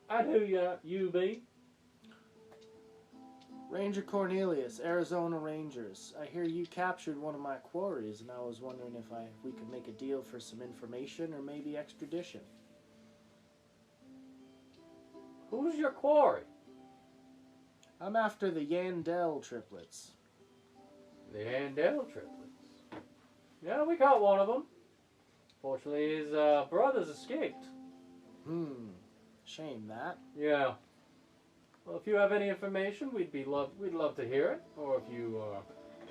And who you be? Ranger Cornelius, Arizona Rangers. I hear you captured one of my quarries, and I was wondering if we could make a deal for some information or maybe extradition. Who's your quarry? I'm after the Yandel triplets. The Handel triplets. Yeah, we caught one of them. Fortunately, his brothers escaped. Shame that. Yeah. Well, if you have any information, we'd love to hear it. Or if you are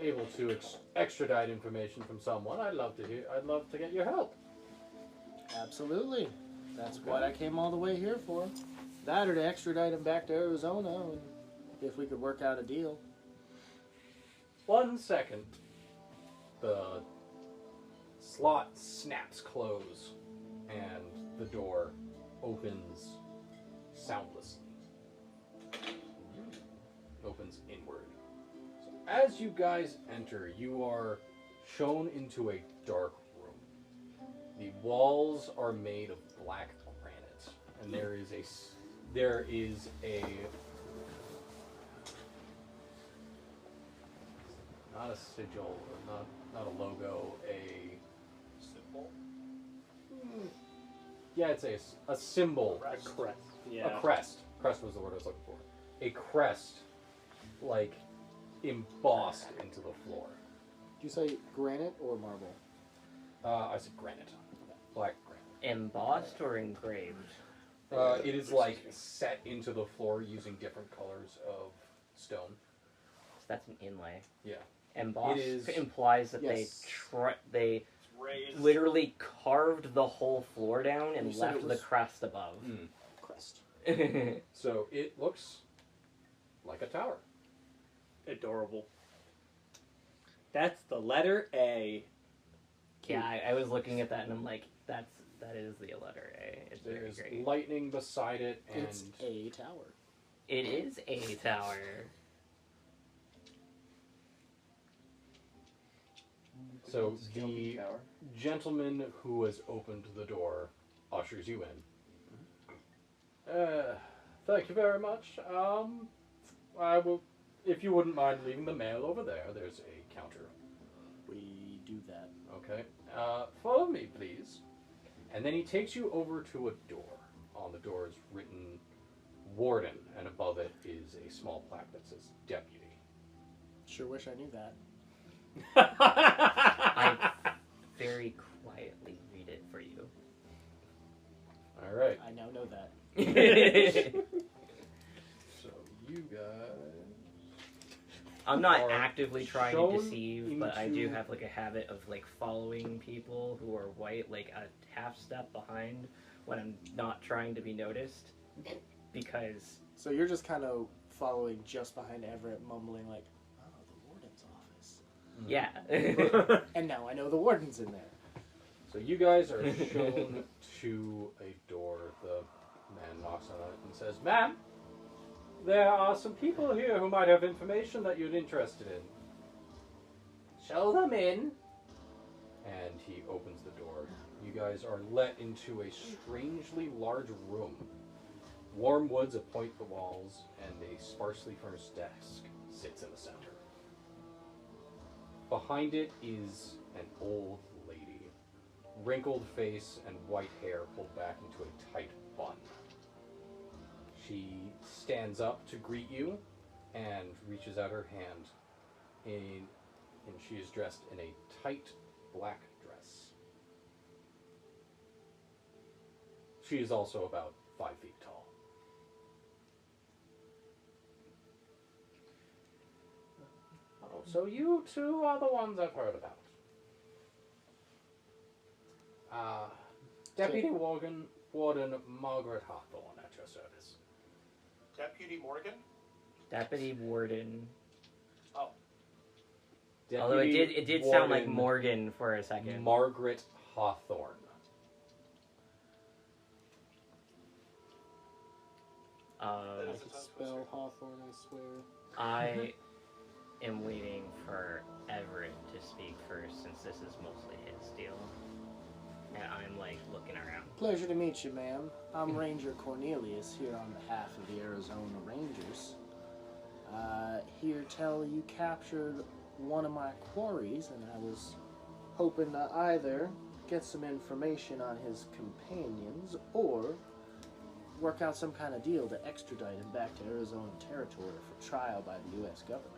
able to extradite information from someone, I'd love to get your help. Absolutely. That's what I came all the way here for. That or to extradite him back to Arizona, and if we could work out a deal. 1 second. The slot snaps close, and the door opens soundlessly. Opens inward. So as you guys enter, you are shown into a dark room. The walls are made of black granite, and there is a not a sigil, not a logo, a Symbol. yeah, it's a symbol, A crest. Yeah. a crest. Crest was the word I was looking for. A crest, like embossed into the floor. Do you say granite or marble? I said granite, black granite. Embossed or engraved? It is like set into the floor using different colors of stone. So that's an inlay. Yeah. Embossed It is- implies that Yes. they It's raised. literally carved the whole floor down and You said left it the was- crest above. Crest. So it looks like a tower. Adorable. That's the letter A. Yeah, I was looking at that and I'm like, that is the letter A. It's very There's great. lightning beside it, and It's a tower. It is a tower. so the gentleman who has opened the door ushers you in. Thank you very much. I will, if you wouldn't mind leaving the mail over there. There's a counter. We do that. Okay. Follow me, please. And then he takes you over to a door. On the door is written Warden, and above it is a small plaque that says Deputy. Sure wish I knew that. I very quietly read it for you. All right. I now know that. So you guys. I'm not Are actively trying shown to deceive, but I do into- have like a habit of like following people who are white like a half step behind when I'm not trying to be noticed. Because So you're just kind of following just behind Everett, mumbling like, "Oh, the warden's office." yeah. And now I know the warden's in there. So you guys are shown to a door. The man knocks on it and says, "Ma'am, there are some people here who might have information that you're interested in. Show them in." And he opens the door. You guys are let into a strangely large room. Warm woods appoint the walls, and a sparsely furnished desk sits in the center. Behind it is an old lady, wrinkled face and white hair pulled back into a tight bun. She stands up to greet you and reaches out her hand, and she is dressed in a tight black dress. She is also about 5 feet tall. Oh, so you two are the ones I've heard about. Deputy Warden Margaret Hawthorne at your service. Deputy Morgan? Deputy Warden. Oh, Although it did sound like Warden Morgan for a second. Margaret Hawthorne. I That's could a tough spell Hawthorne, I swear. I am waiting for Everett to speak first since this is mostly his deal. And I'm like looking around. Pleasure to meet you, ma'am. I'm Ranger Cornelius here on behalf of the Arizona Rangers. Here tell you captured one of my quarries, and I was hoping to either get some information on his companions or work out some kind of deal to extradite him back to Arizona territory for trial by the U.S. government.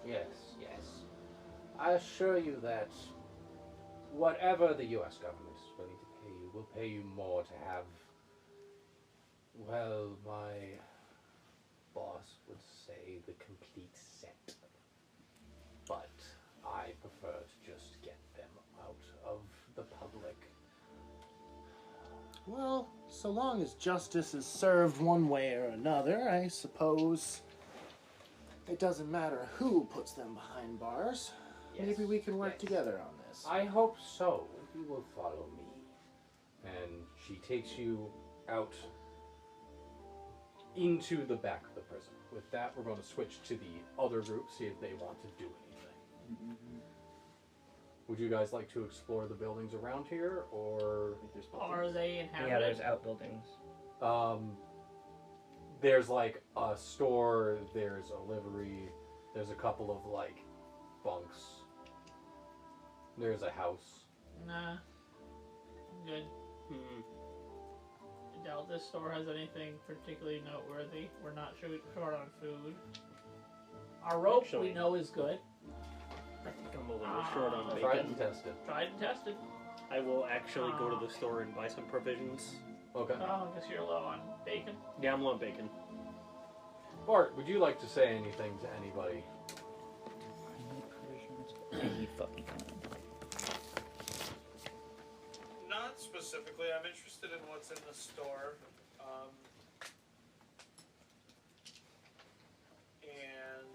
Yes, yes. I assure you that whatever the U.S. government is willing to pay you will pay you more to have Well, my boss would say the complete set. But I prefer to just get them out of the public. Well, so long as justice is served one way or another, I suppose it doesn't matter who puts them behind bars. Maybe we can work together on this. I hope so. You will follow me. And she takes you out into the back of the prison. With that, we're going to switch to the other group, see if they want to do anything. Would you guys like to explore the buildings around here, or Are they inhabited? Yeah, there's outbuildings. there's like a store, there's a livery, there's a couple of like bunks, there's a house. Nah. Good. I doubt this store has anything particularly noteworthy. We're not short on food. Our rope Actually- we know is good. I think I'm a little short on Try bacon. and test it. Tried and tested. I will actually go to the store and buy some provisions. Okay. Oh, I guess you're low on bacon. Yeah, I'm low on bacon. Bart, would you like to say anything to anybody? Any fucking kind. Not specifically. I'm interested in what's in the store. And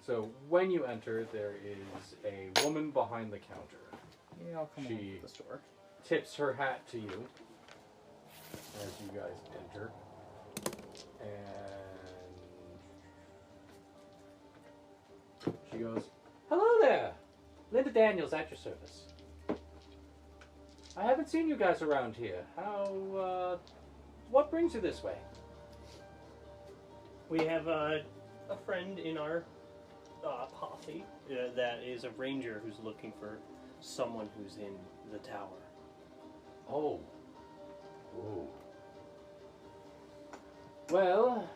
So when you enter, there is a woman behind the counter. Yeah, I'll come She- along to the store. Tips her hat to you as you guys enter. And she goes, "Hello there! Linda Daniels at your service. I haven't seen you guys around here. What brings you this way?" We have a friend in our posse that is a ranger who's looking for someone who's in the tower. Oh. Ooh. Well,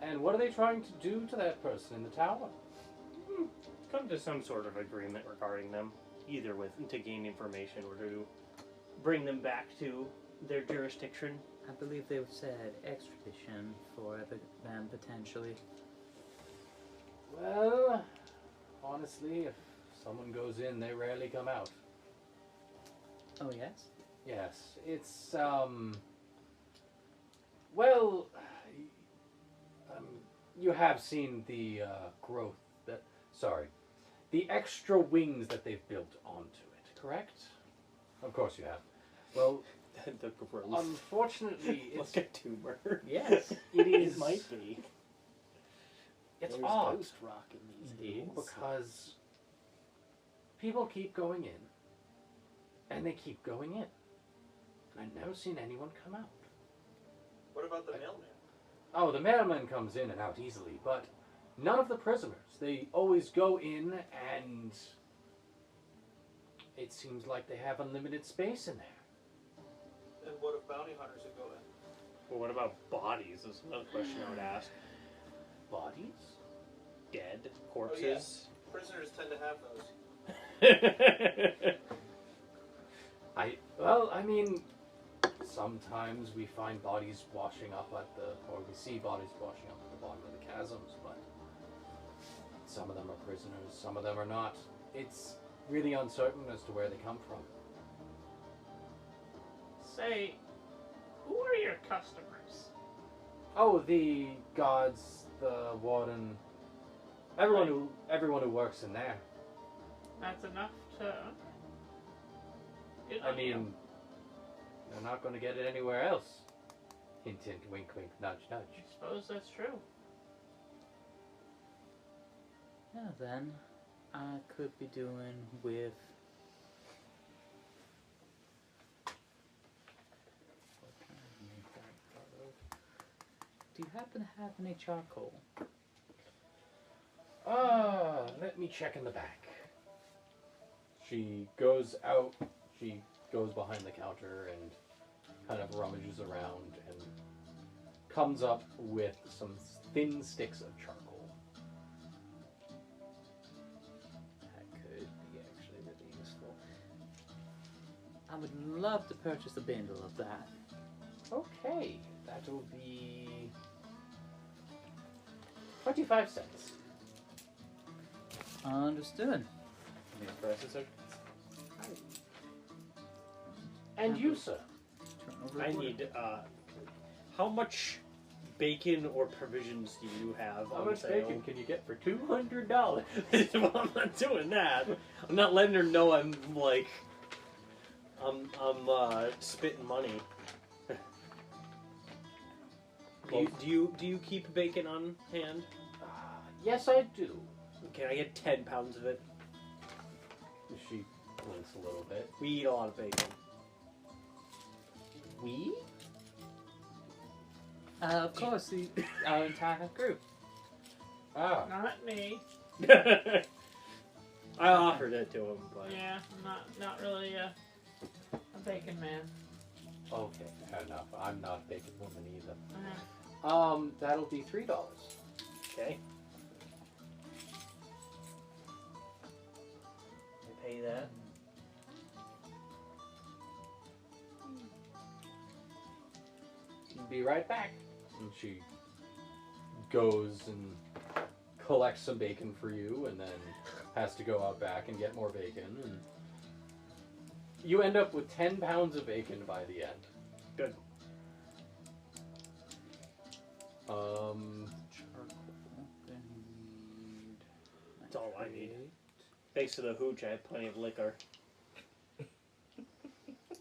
And what are they trying to do to that person in the tower? Come to some sort of agreement regarding them, either with to gain information or to bring them back to their jurisdiction. I believe they said extradition for them potentially. Well, honestly, if someone goes in, they rarely come out. Oh yes. Yes, it's well, you have seen the growth the extra wings that they've built onto it, correct? Of course you have. Well, The growth. unfortunately, it's Like a tumor. Yes, it is. it might be. It's There's odd ghost rock in these Indeed. days. because people keep going in, and they keep going in. I've never seen anyone come out. what about the mailman? Oh, the mailman comes in and out easily, but none of the prisoners. They always go in, and it seems like they have unlimited space in there. And what if bounty hunters would go in? Well, what about bodies? Is another question I would ask. Bodies? Dead corpses. Prisoners tend to have those. I mean, sometimes we find bodies washing up or we see bodies washing up at the bottom of the chasms, but some of them are prisoners, some of them are not. It's really uncertain as to where they come from. Say, who are your customers? Oh, the guards, the warden, everyone who works in there. That's enough to. I mean, they're not going to get it anywhere else. Hint, hint, wink, wink, nudge, nudge. I suppose that's true. Yeah, then I could be doing with. What can I make that out of? Do you happen to have any charcoal? Let me check in the back. She goes out, she goes behind the counter and kind of rummages around and comes up with some thin sticks of charcoal. That could be actually really useful. would love to purchase a bundle of that. Okay, that'll be 25 cents. Understood. The prices are. And you, sir? Turn over I the need. How much bacon or provisions do you have How on much sale? bacon can you get for $200? Well, I'm not doing that. I'm not letting her know I'm like. I'm spitting money. Do you keep bacon on hand? Yes, I do. Can I get 10 pounds of it? She blinks a little bit. We eat a lot of bacon. We? Of course, our entire group. Ah. Not me. I offered it to him, but Yeah, I'm not really a bacon man. Okay, fair enough. I'm not a bacon woman either. Uh-huh. That'll be $3. okay. I pay that. Be right back. And she goes and collects some bacon for you, and then has to go out back and get more bacon. And you end up with 10 pounds of bacon by the end. Good. Charcoal. That's all I need. Thanks to the hooch, I have plenty of liquor.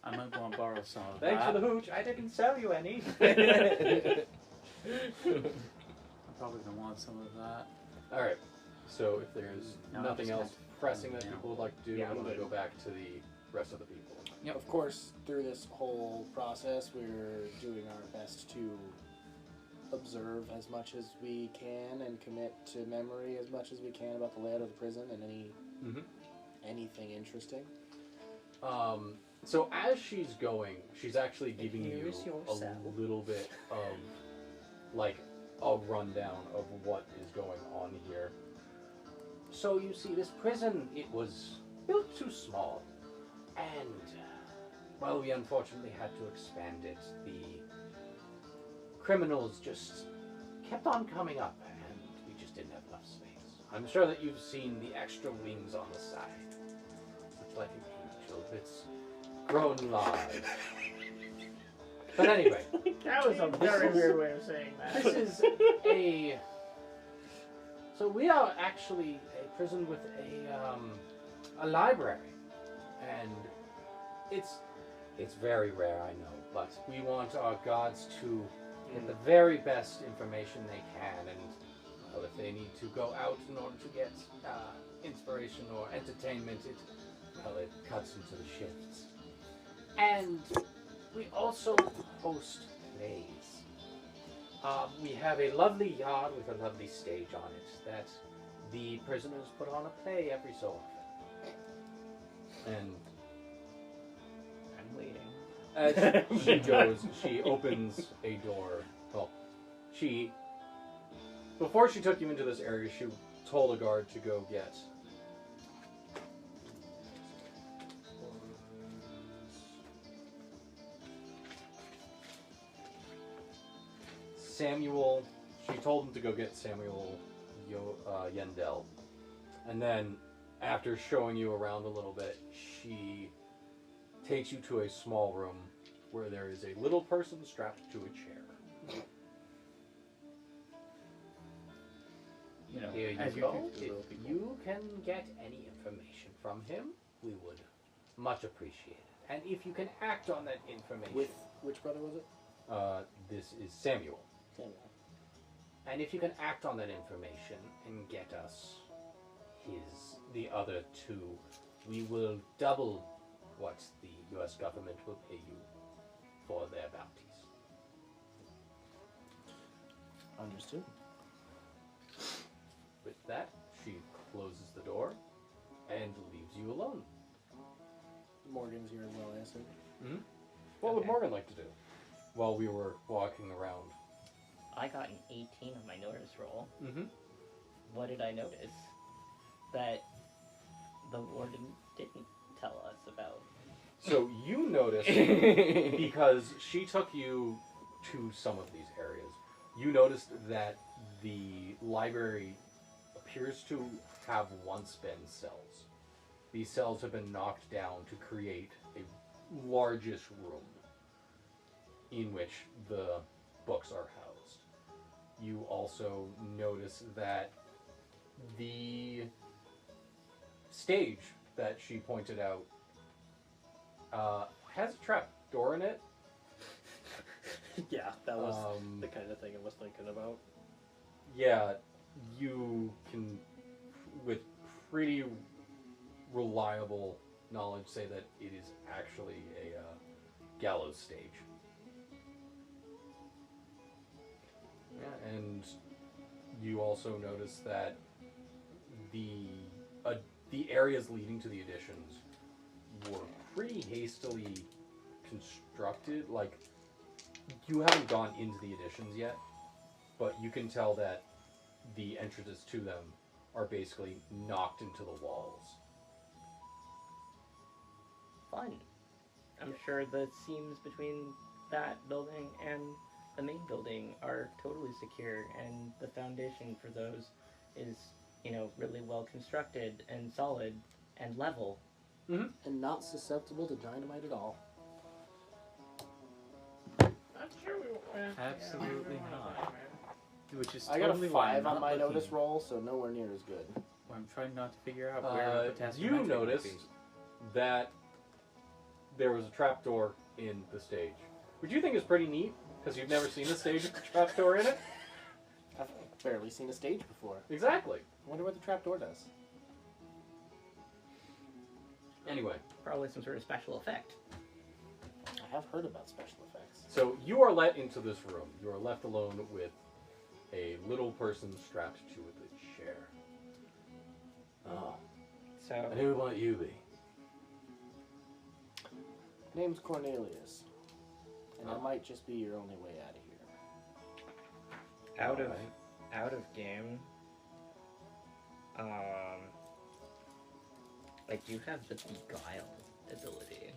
I might want to borrow some of Thanks that. for the hooch. I didn't sell you any. I'm probably gonna want some of that. All right. So if there's No, I'm nothing just else pressing that people would like to do, Yeah, I'm I'm going to good. go back to the rest of the people. Yep. Of course, through this whole process, we're doing our best to observe as much as we can and commit to memory as much as we can about the layout of the prison and anything interesting. So as she's going, she's actually giving you Here's your a cell. little bit of like a rundown of what is going on here. So you see, this prison, it was built too small, and well, we unfortunately had to expand it. The criminals just kept on coming up, and we just didn't have enough space. I'm sure that you've seen the extra wings on the side. It's like an angel. It's grown large. But anyway, That was a very weird way of saying that. this is a. So we are actually a prison with a library, and it's very rare, I know, but we want our guards to get the very best information they can, and well, if they need to go out in order to get inspiration or entertainment, it cuts into the shifts. And we also host plays. We have a lovely yard with a lovely stage on it that the prisoners put on a play every so often. And I'm waiting. as she goes, she opens a door. Well, before she took you into this area, she told a guard to go get Samuel. She told him to go get Samuel Yendel. And then, after showing you around a little bit, she takes you to a small room where there is a little person strapped to a chair. You know, Here you as go. do to little If people. you can get any information from him, we would much appreciate it. And if you can act on that information, With which brother was it? this is Samuel. Samuel. And if you can act on that information and get us the other two, we will double what the U.S. government will pay you for their bounties. Understood. With that, she closes the door and leaves you alone. Morgan's here as well, I assume. What would Okay. Morgan like to do while we were walking around? I got an 18 on my notice roll. Mm-hmm. What did I notice? That the warden didn't tell us about So you notice, because she took you to some of these areas, you noticed that the library appears to have once been cells. These cells have been knocked down to create a largest room in which the books are housed. You also notice that the stage that she pointed out has a trap door in it. Yeah, that was the kind of thing I was thinking about. Yeah, you can, with pretty reliable knowledge, say that it is actually a gallows stage. Yeah, and you also notice that the areas leading to the additions were pretty hastily constructed. Like, you haven't gone into the additions yet, but you can tell that the entrances to them are basically knocked into the walls. Fun. I'm sure the seams between that building and the main building are totally secure, and the foundation for those is, really well constructed and solid and level. And not susceptible to dynamite at all. I'm sure we won't. Absolutely not. Which is I got totally a why I'm 5 on not my looking. notice roll, so nowhere near as good. I'm trying not to figure out where the potassium You nitrate might noticed be. that there was a trapdoor in the stage, which you think is pretty neat, because you've never seen a stage with a trapdoor in it. I've barely seen a stage before. Exactly. I wonder what the trapdoor does. Anyway, Probably some sort of special effect. I have heard about special effects. so you are let into this room. You are left alone with a little person strapped to a chair. Oh, So, and who might you be? Name's Cornelius. And I Oh. might just be your only way out of here. out of game, I do have the beguile ability.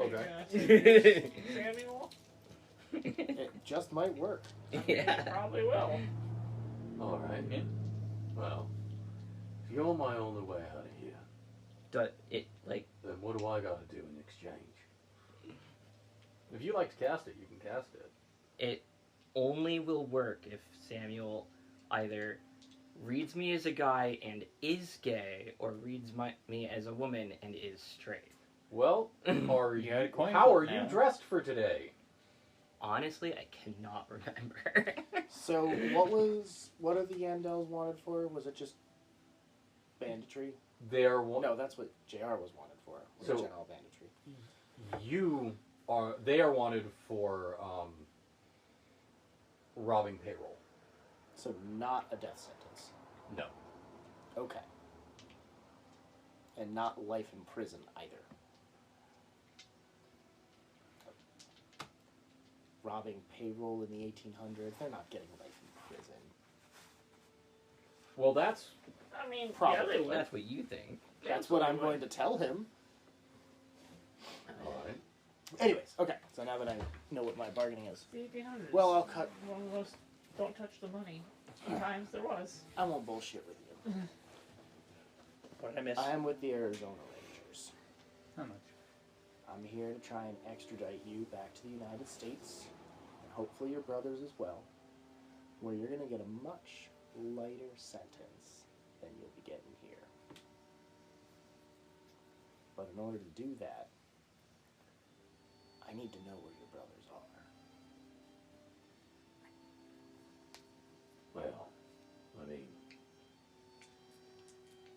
Okay. Samuel? It just might work. Yeah. Probably will. All right. Well, if you're my only way out of here, But it, like, then what do I got to do in exchange? If you like to cast it, you can cast it. it only will work if Samuel either reads me as a guy and is gay, or reads me as a woman and is straight. Well, are You got a coin how flip are you now. dressed for today? Honestly, I cannot remember. So, what are the Yandels wanted for? Was it just banditry? They're No, that's what JR was wanted for. Was So- general banditry. they are wanted for robbing payroll. So, not a death sentence. No. Okay. And not life in prison either. Robbing payroll in the 1800s, they're not getting life in prison. Well, that's I mean, Probably. yeah, they would. That's what you think. That's what I'm going to tell him. all right. Anyways, okay. So now that I know what my bargaining is, The 1800s. well, I'll cut. One of those don't touch the money. Times there was. I won't bullshit with you. What did I miss? I am with the Arizona Rangers. How much? I'm here to try and extradite you back to the United States, and hopefully your brothers as well, where you're going to get a much lighter sentence than you'll be getting here. But in order to do that, I need to know where your brothers are. Well, I mean,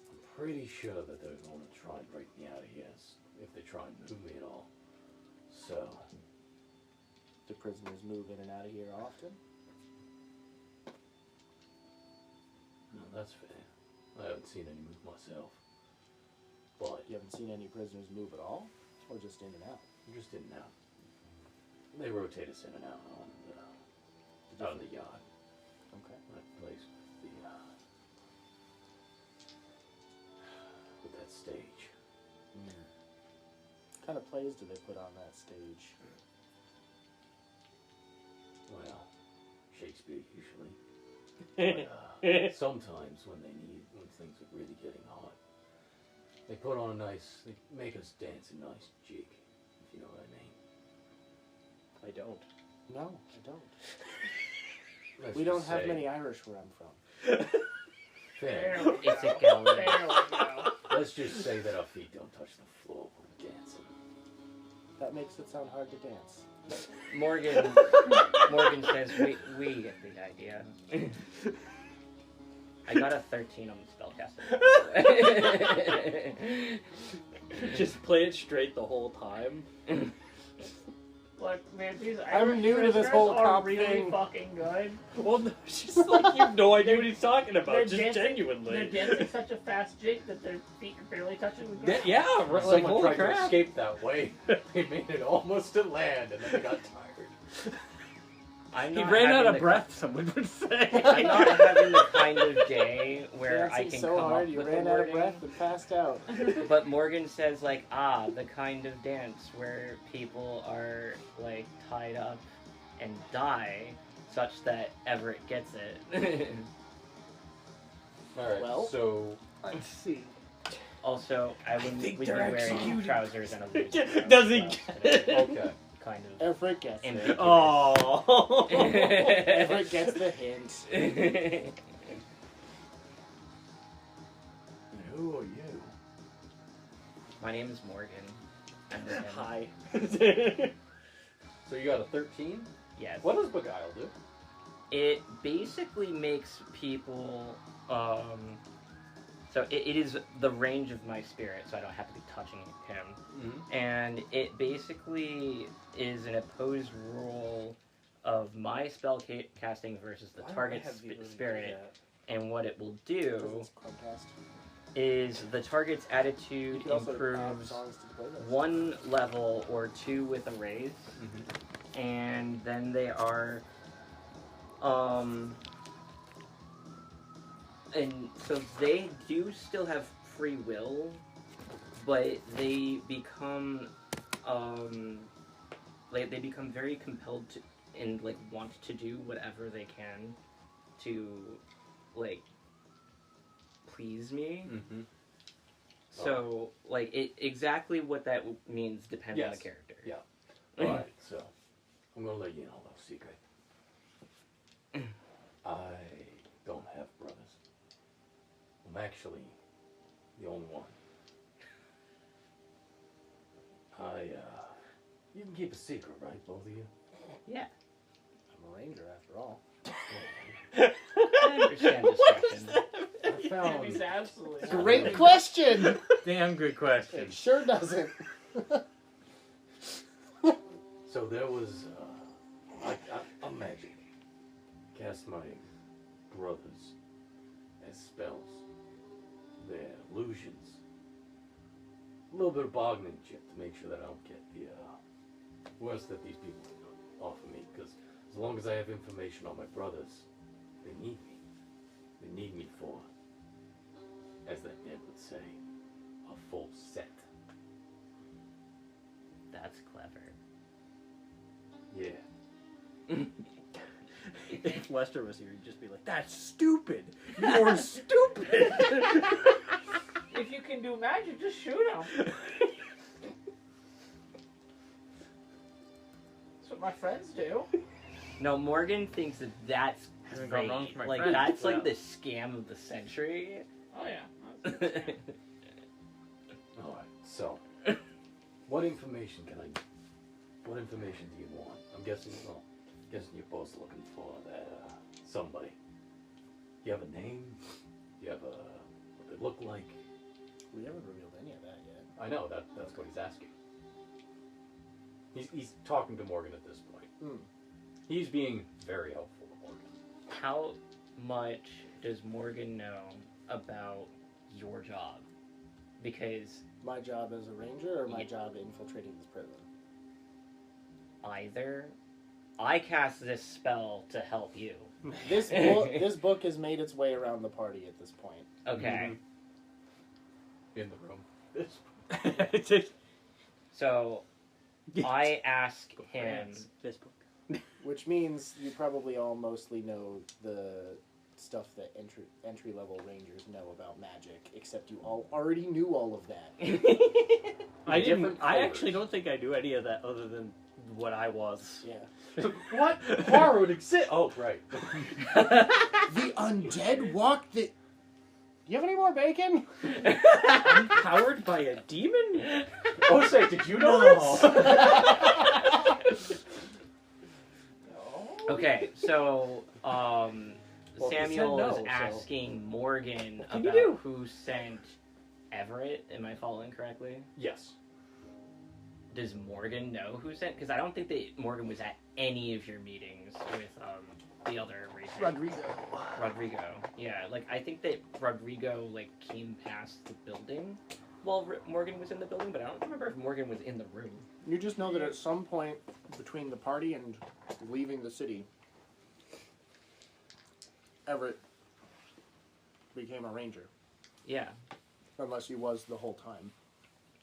I'm pretty sure that they're going to try and break me out of here if they try and move me at all. So, Do prisoners move in and out of here often? no, that's fair. I haven't seen any move myself. But You haven't seen any prisoners move at all? Or just in and out? just in and out. They rotate us in and out on out of the yard. Okay. That place with that stage. kind of plays do they put on that stage? Well, Shakespeare usually. But, sometimes when things are really getting hot, they put on they make us dance a nice jig, if you know what I mean. I don't. No, I don't. Let's We don't just have say- many Irish where I'm from. Fair. There we It's go. a gallery. There we go. Let's just say that our feet don't touch the floor when we're dancing. That makes it sound hard to dance. Morgan says we get the idea. I got a 13 on the spellcasting. Just play it straight the whole time. Look, man, these I'm Irish new to this prisoners whole are cop really thing. fucking good. Well, no, it's just like you have no idea what he's talking They're about. Just dancing- genuinely. They're dancing such a fast jig that their feet are barely touching the ground. Yeah, like Someone holy tried to crap. escape that way. They made it almost to land, and then they got tired. I'm He not ran out having of the breath, someone would say. I'm not having the kind of day where I Dancing can so come hard up you with ran the out of wording. breath and passed out. But Morgan says like, the kind of dance where people are like tied up and die, such that Everett gets it. Alright, Well- so Let's see. Also, I wouldn't think be they're wearing executed. trousers and a loose Does he get it? okay. kind of Everett gets it. ambiguous. Oh. Everett gets the hint. And who are you? My name is Morgan. I'm with him. Hi. So you got a 13? Yes. What does Beguile do? It basically makes people. So it is the range of my spirit, so I don't have to be touching him. Mm-hmm. And it basically is an opposed rule of my spell casting versus the target's spirit. And what it will do It's Chromecast. is the target's You attitude can also add improves songs to the playlist. 1 level or 2 with a raise. And then they are and so they do still have free will, but they become they become very compelled to and like want to do whatever they can to like please me. Mm-hmm. So like it exactly what that means depends on Yes. the character. Yeah. Alright, so I'm gonna let you in a little secret. I don't have brothers. I'm actually the only one. You can keep a secret, right, both of you? Yeah. I'm a ranger after all. I understand distraction. I found He's absolutely Great question! Damn good question. It sure doesn't. So there was, a magic. Cast my brothers as spells. They're illusions. A little bit of bargaining chip to make sure that I don't get the worst that these people can offer me. Because as long as I have information on my brothers, they need me. They need me for, as that dead would say, a full set. That's clever. Yeah. If Lester was here, he'd just be like, "That's stupid. You're stupid." If you can do magic, just shoot him. That's what my friends do. No, Morgan thinks that that's Hasn't gone great. wrong for my Like friend. that's like Yeah. the scam of the century. Oh yeah. That's- Alright, so what information what information do you want? I'm guessing you're both looking for that somebody. Do you have a name? Do you have what they look like? We haven't revealed any of that yet. I know, that's what he's asking. He's talking to Morgan at this point. Hmm. He's being very helpful to Morgan. How much does Morgan know about your job? Because My job as a ranger or my Yeah. job infiltrating this prison? either I cast this spell to help you. This book has made its way around the party at this point. Okay. In the room. So I ask him. This book. Which means you probably all mostly know the stuff that entry level rangers know about magic, except you all already knew all of that. I didn't. Different I colors. actually don't think I do any of that other than what I was. Yeah. What? Horror would exist. Oh, right. The undead walk the. Do you have any more bacon? I'm powered by a demon? Oh, say, did you know this? Okay, so Well, Samuel he said no, is so- asking Morgan What can you about do? who sent Everett. Am I following correctly? Yes. Does Morgan know who sent? Because I don't think that Morgan was at any of your meetings with the other racer. Rodrigo. Yeah, like I think that Rodrigo like came past the building while Morgan was in the building, but I don't remember if Morgan was in the room. You just know that at some point between the party and leaving the city, Everett became a ranger. Yeah, Unless he was the whole time.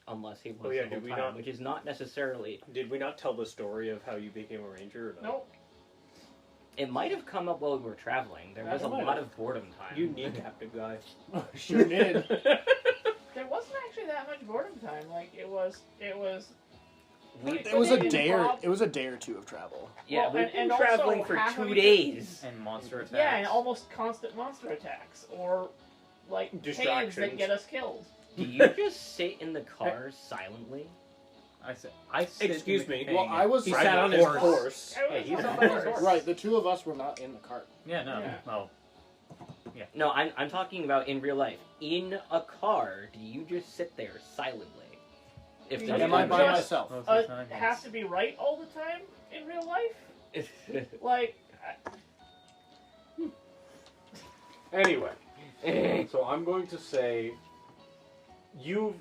unless he was Oh, yeah, the whole did we time, not- which is not necessarily. Did we not tell the story of how you became a ranger? Or no? Nope. It might have come up while we were traveling. There was a might lot have. of boredom time. You kneecapped guy. Sure did. There wasn't actually that much boredom time. Like it was. We, It was a They day. involved- It was a day or two of travel. yeah, Well, we've and- been and also traveling for half 2 of it- days. And monster attacks. Yeah, and almost constant monster attacks or like caves that Distractions. get us killed. Do you just sit in the car silently? I sit Excuse in the me. thing Well, I was. He riding sat a on his horse. I was Hey, he's on on his horse. Right, the two of us were not in the cart. Yeah, no. Yeah. Oh, No, I'm talking about in real life. In a car, do you just sit there silently? If You there's Am I just- by gunfire? myself? most of the time, Have yes. to be right all the time in real life. Like, Anyway, so I'm going to say you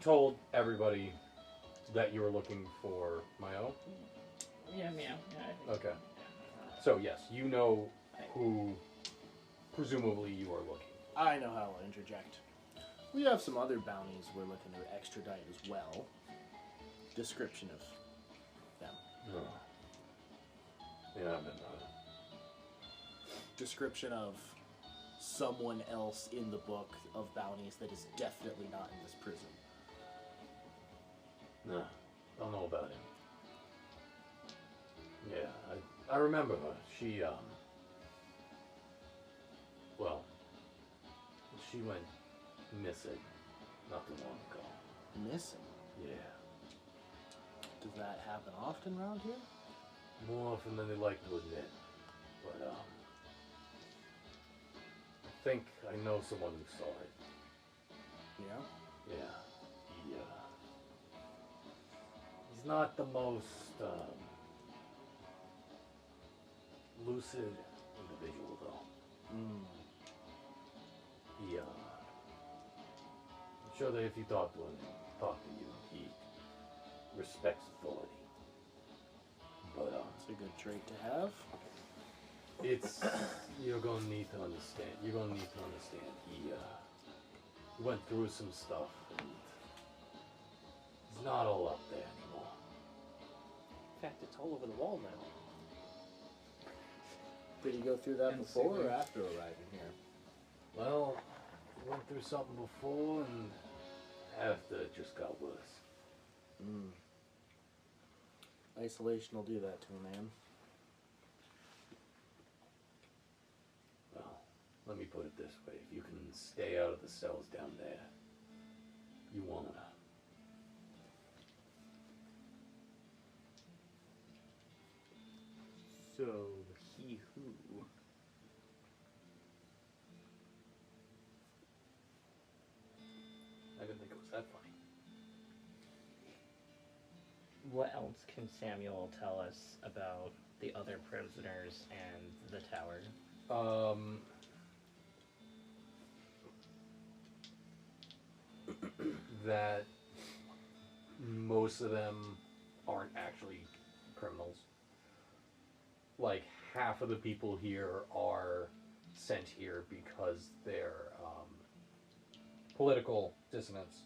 told everybody that you were looking for Mayo. yeah. I think- Okay. So yes, you know who presumably you are looking. I know how I'll interject. We have some other bounties we're looking to extradite as well. Description of them. No. Yeah, I've been Description of someone else in the book of bounties that is definitely not in this prison. No, don't know about him. Yeah, I remember her. She, well, she went missing not too long ago. Missing. Yeah, Does that happen often around here? more often than they like to admit. But, I think I know someone who saw it. Yeah. Yeah, he's not the most, lucid individual, though. He, I'm sure that if you talk to you, he respects authority. But, It's a good trait to have. it's, you're gonna need to understand. You're gonna need to understand. He went through some stuff, and he's not all up there anymore. In fact, it's all over the wall now. Did you go through that And before see- or after arriving here? Well, he went through something before, and after it just got worse. Isolation will do that to a man. Well, let me put it this way. If you can stay out of the cells down there, you wanna. So, he who. I didn't think it was that funny. What else can Samuel tell us about the other prisoners and the tower? That most of them aren't actually criminals. Like half of the people here are sent here because they're political dissidents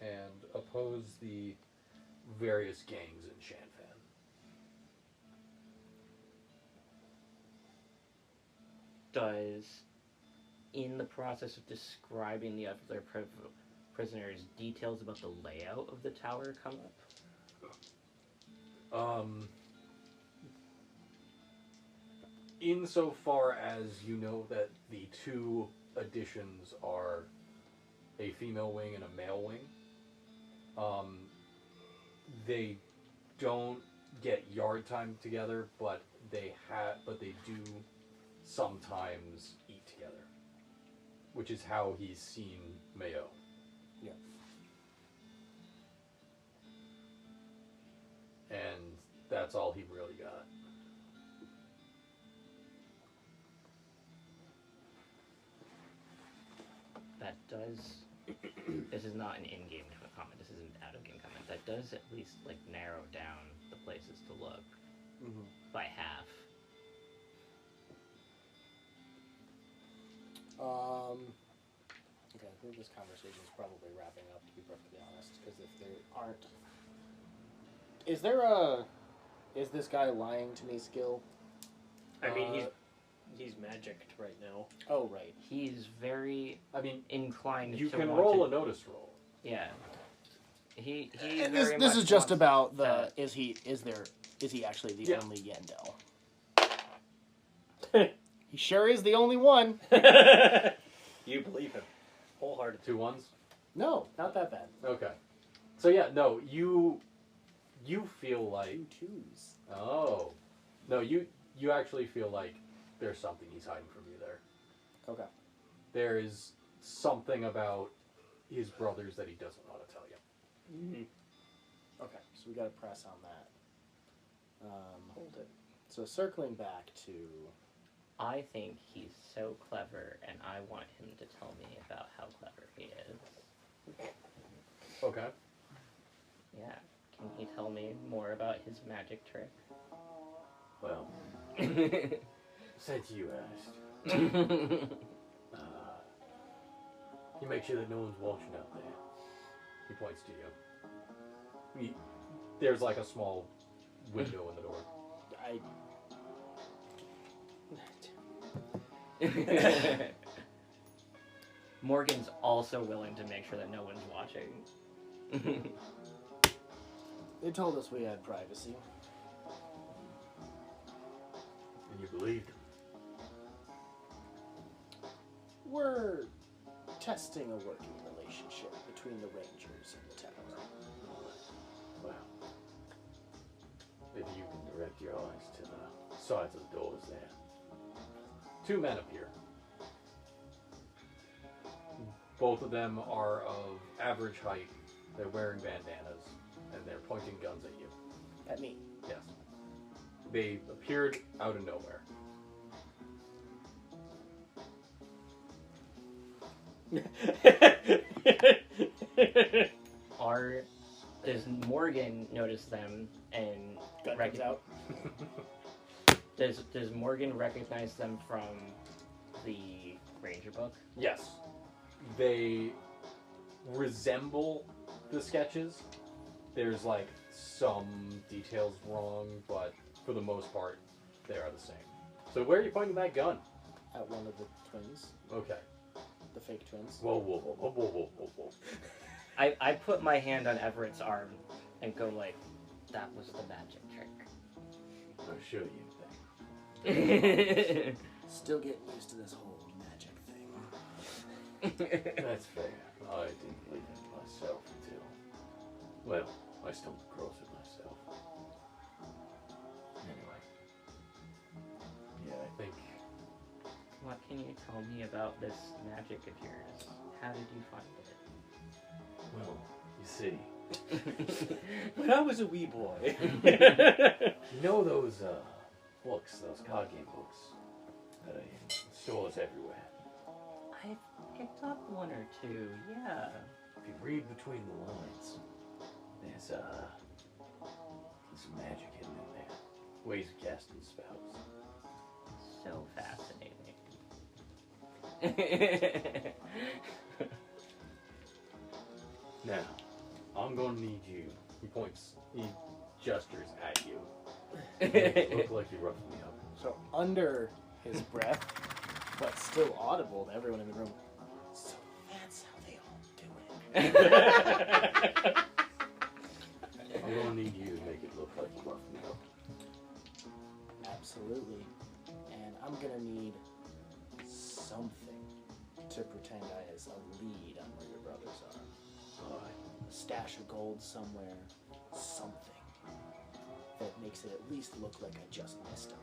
and oppose the various gangs in Shanfan. Does, in the process of describing the other prisoners, details about the layout of the tower come up? Insofar as you know that the two additions are a female wing and a male wing, they don't get yard time together, but they do sometimes eat together, which is how he's seen Mayo. Yeah. And that's all he really got. That does. This is not an in-game comment. This is an out-of-game comment. That does at least like narrow down the places to look by half. Okay, I think this conversation is probably wrapping up, to be perfectly honest, because if there aren't... Is this guy lying to me skill? I mean, he's magicked right now. Oh, right. He's very inclined You to can want roll to, a notice roll. Yeah. He And very this much is just wants about the... to- Is he actually the Yeah. only Yendel? He sure is the only one. You believe him wholeheartedly. 2 ones? No, not that bad. Okay. So yeah, no, you feel like... 2 twos. Oh. No, you actually feel like there's something he's hiding from you there. Okay. There is something about his brothers that he doesn't want to tell you. Okay, so we got to press on that. Hold it. So circling back to... I think he's so clever, and I want him to tell me about how clever he is. Okay. Yeah. Can he tell me more about his magic trick? Well, since you asked, you make sure that no one's watching out there. He points to you. There's like a small window in the door. Morgan's also willing to make sure that no one's watching. They told us we had privacy. And you believed him. We're testing a working relationship between the Rangers and the tower. Well, if you can direct your eyes to the sides of the doors there. 2 men appear. Both of them are of average height. They're wearing bandanas, and they're pointing guns at you. At me. Yes. They appeared out of nowhere. Does Morgan notice them and Gun comes out. Does Morgan recognize them from the Ranger book? Yes. They resemble the sketches. There's like some details wrong, but for the most part, they are the same. So where are you pointing that gun? At one of the twins. Okay. The fake twins. Whoa, whoa, whoa, whoa, whoa, whoa, whoa, whoa. I put my hand on Everett's arm and go like, that was the magic trick. I'll show you thing. Still getting used to this whole magic thing. That's fair. I didn't believe it myself until... Well, I stumbled across it myself. Anyway. Yeah, I think... What can you tell me about this magic of yours? How did you find it? Well, you see... When I was a wee boy. You know those, books, those card game books that are in stores everywhere? I picked up one or two, yeah. If you read between the lines, there's some magic hidden in there. Ways of casting spells. So fascinating. Now, I'm gonna need you He points. He gestures at you. Look like you roughed me up. So under his breath, but still audible to everyone in the room. So that's how they all do it. I'm gonna need you to make it look like you roughed me up. Absolutely. And I'm gonna need something to pretend I as a lead on where your brothers are. Alright. A stash of gold somewhere. Something that makes it at least look like I just missed him.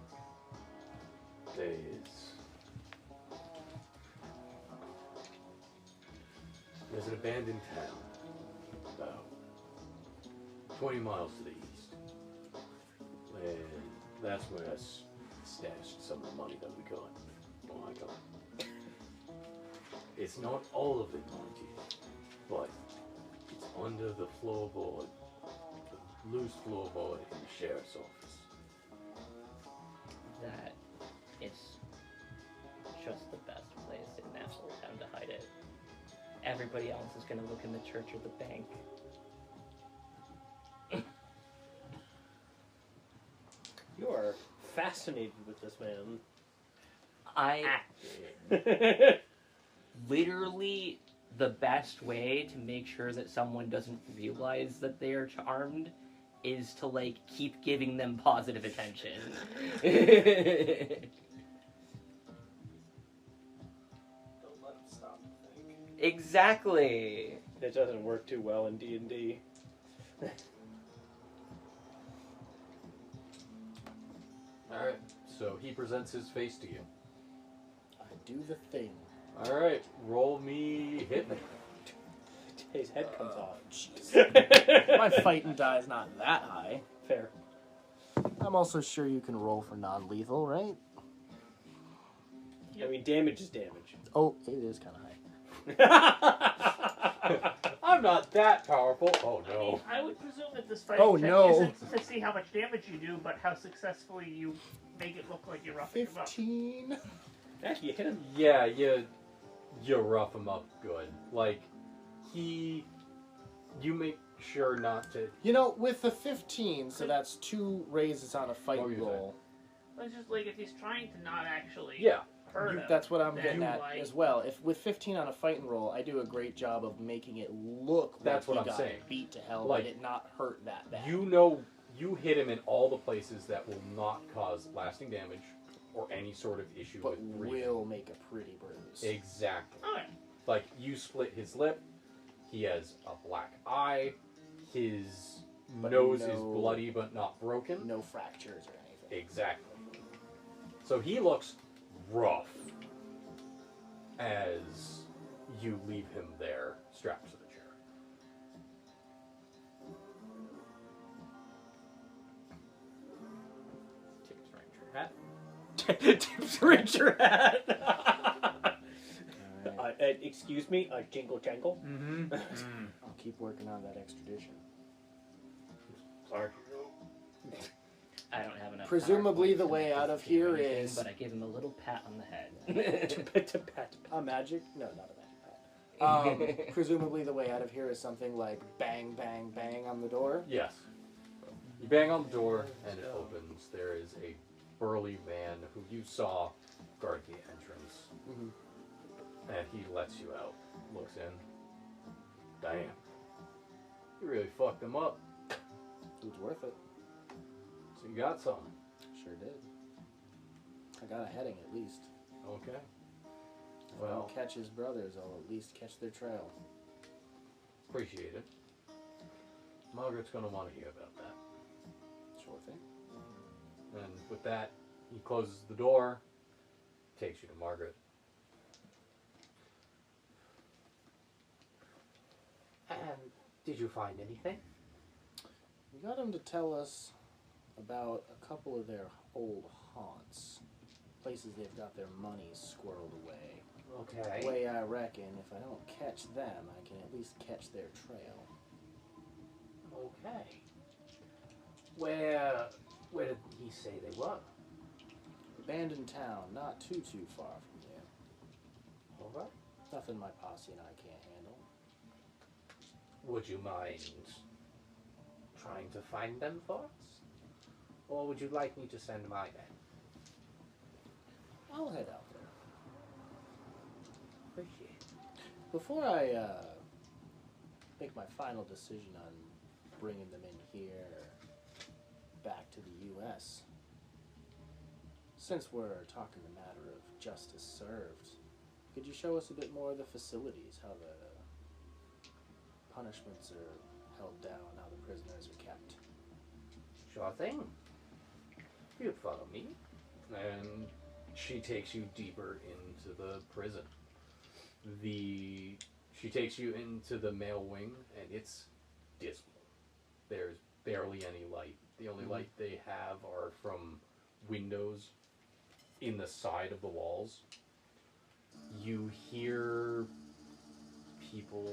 There's an abandoned town about 20 miles to the east. And that's where I stashed some of the money that we got. Oh, I got. It's not all of it, mind you, but it's under the floorboard, the loose floorboard in the sheriff's office. That is just the best place in National Town to hide it. Everybody else is going to look in the church or the bank. You are fascinated with this man. Literally, the best way to make sure that someone doesn't realize that they are charmed is to, like, keep giving them positive attention. Don't let him stop and think. Exactly. It doesn't work too well in D&D. Alright, so he presents his face to you. I do the thing. Alright, roll me hit me. His head comes off. Jeez. My fighting die is not that high. Fair. I'm also sure you can roll for non-lethal, right? I mean, damage is damage. Oh, it is kind of high. I'm not that powerful. Oh no. I would presume that this fighting check isn't to see how much damage you do, but how successfully you make it look like you're roughing him up. 15. Yeah, you hit him. Yeah, you rough him up good. Like, you make sure not to. You know, with the 15, so that's 2 raises on a fight What were you roll. But it's just like if he's trying to not actually Yeah. hurt him. That's what I'm then getting at like, as well. If with 15 on a fighting roll, I do a great job of making it look That's like what he I'm got saying. beat to hell, Like, but it not hurt that bad. You know, you hit him in all the places that will not cause lasting damage or any sort of issue but with breathing. will make a pretty bruise. Exactly. Okay. Like, you split his lip, he has a black eye, his But nose is no- bloody but not broken. No fractures or anything. Exactly. So he looks rough as you leave him there, strapped to the chair. Tips Ranger hat. Tips Ranger hat. Alright. Excuse me, jingle jangle. Mm-hmm. I'll keep working on that extradition. Sorry. I don't have enough. Presumably power the points way to out of do here anything, is- But I gave him a little pat on the head. A magic? No, not a magic pat. Presumably the way out of here is something like bang, bang, bang on the door. Yes. You bang on the door and it opens. There is a burly man who you saw guard the entrance. Mhm. And he lets you out. Looks in. Damn. You really fucked him up. It was worth it. So you got something. Sure did. I got a heading at least. Okay. If I Well, don't catch his brothers, I'll at least catch their trail. appreciate it. Margaret's gonna want to hear about that. Sure thing. And with that, he closes the door, takes you to Margaret. Did you find anything? We got him to tell us about a couple of their old haunts. Places they've got their money squirreled away. Okay. The way I reckon, if I don't catch them, I can at least catch their trail. Okay. Where did he say they were? Abandoned town, not too far from here. All right. Nothing my posse and I can't handle. Would you mind trying to find them thoughts? Or would you like me to send my men? I'll head out there. Appreciate it. Before I make my final decision on bringing them in here, back to the U.S., since we're talking the matter of justice served, could you show us a bit more of the facilities, how the punishments are held down, how the prisoners are kept? Sure thing. If you'd follow me. And she takes you deeper into the prison. She takes you into the male wing, and it's dismal. There's barely any light. The only light they have are from windows in the side of the walls. You hear people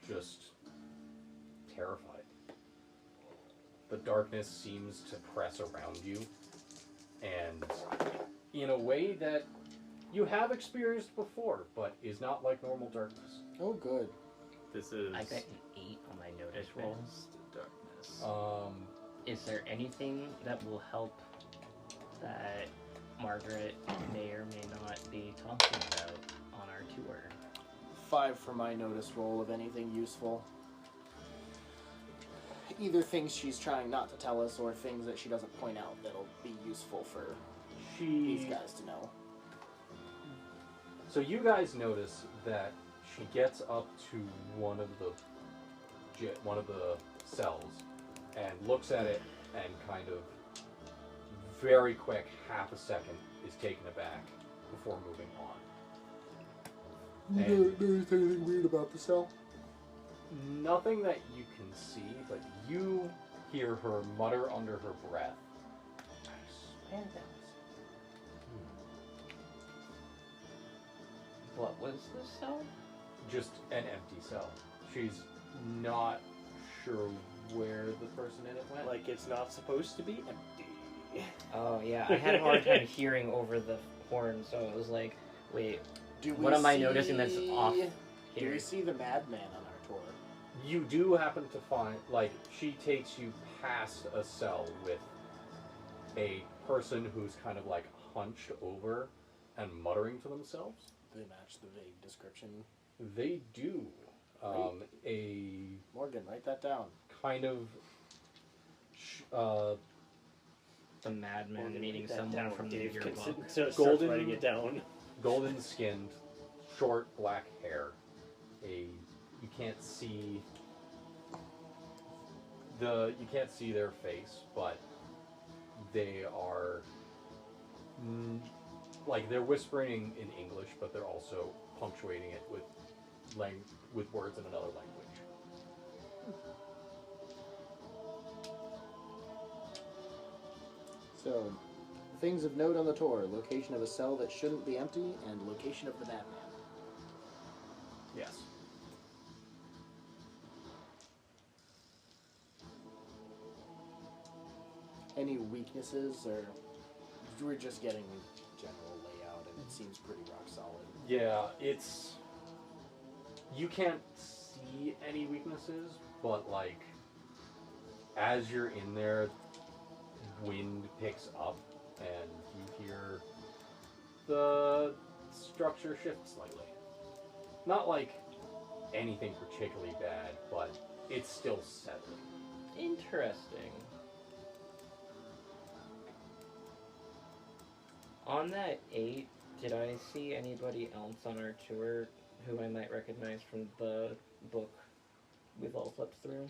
just terrified. The darkness seems to press around you, and in a way that you have experienced before, but is not like normal darkness. Oh, good. This is I got an 8 on my notice roll. darkness. Is there anything that will help that Margaret may or may not be talking about on our tour? 5 for my notice roll of anything useful. Either things she's trying not to tell us or things that she doesn't point out that'll be useful for these guys to know. So you guys notice that she gets up to one of the cells and looks at it and kind of very quick, half a second, is taken aback before moving on. And There's anything weird about the cell? nothing that you can see, but you hear her mutter under her breath. I swear that was What was this cell? just an empty cell. She's not sure where the person in it went. Like it's not supposed to be empty. Oh yeah, I had a hard time hearing over the horn, so it was like, wait, Do we what am I see- noticing that's off Do here? we see the madman on our tour? You do happen to find, like, she takes you past a cell with a person who's kind of like hunched over and muttering to themselves. Do they match the vague description? They do. A Morgan, write that down. kind of The madman Well, meaning write that someone down, from the Dave. yearbook. So Golden- start writing it down. golden skinned, short black hair. You can't see their face, but they are like they're whispering in English, but they're also punctuating it with words in another language. So, things of note on the tour: location of a cell that shouldn't be empty, and location of the madman. Yes. Any weaknesses, or we're just getting general layout, and it seems pretty rock solid. Yeah, it's you can't see any weaknesses, but like as you're in there, wind picks up and you hear the structure shift slightly. Not like anything particularly bad, but it's still settling. Interesting. On that 8, did I see anybody else on our tour who I might recognize from the book we've all flipped through?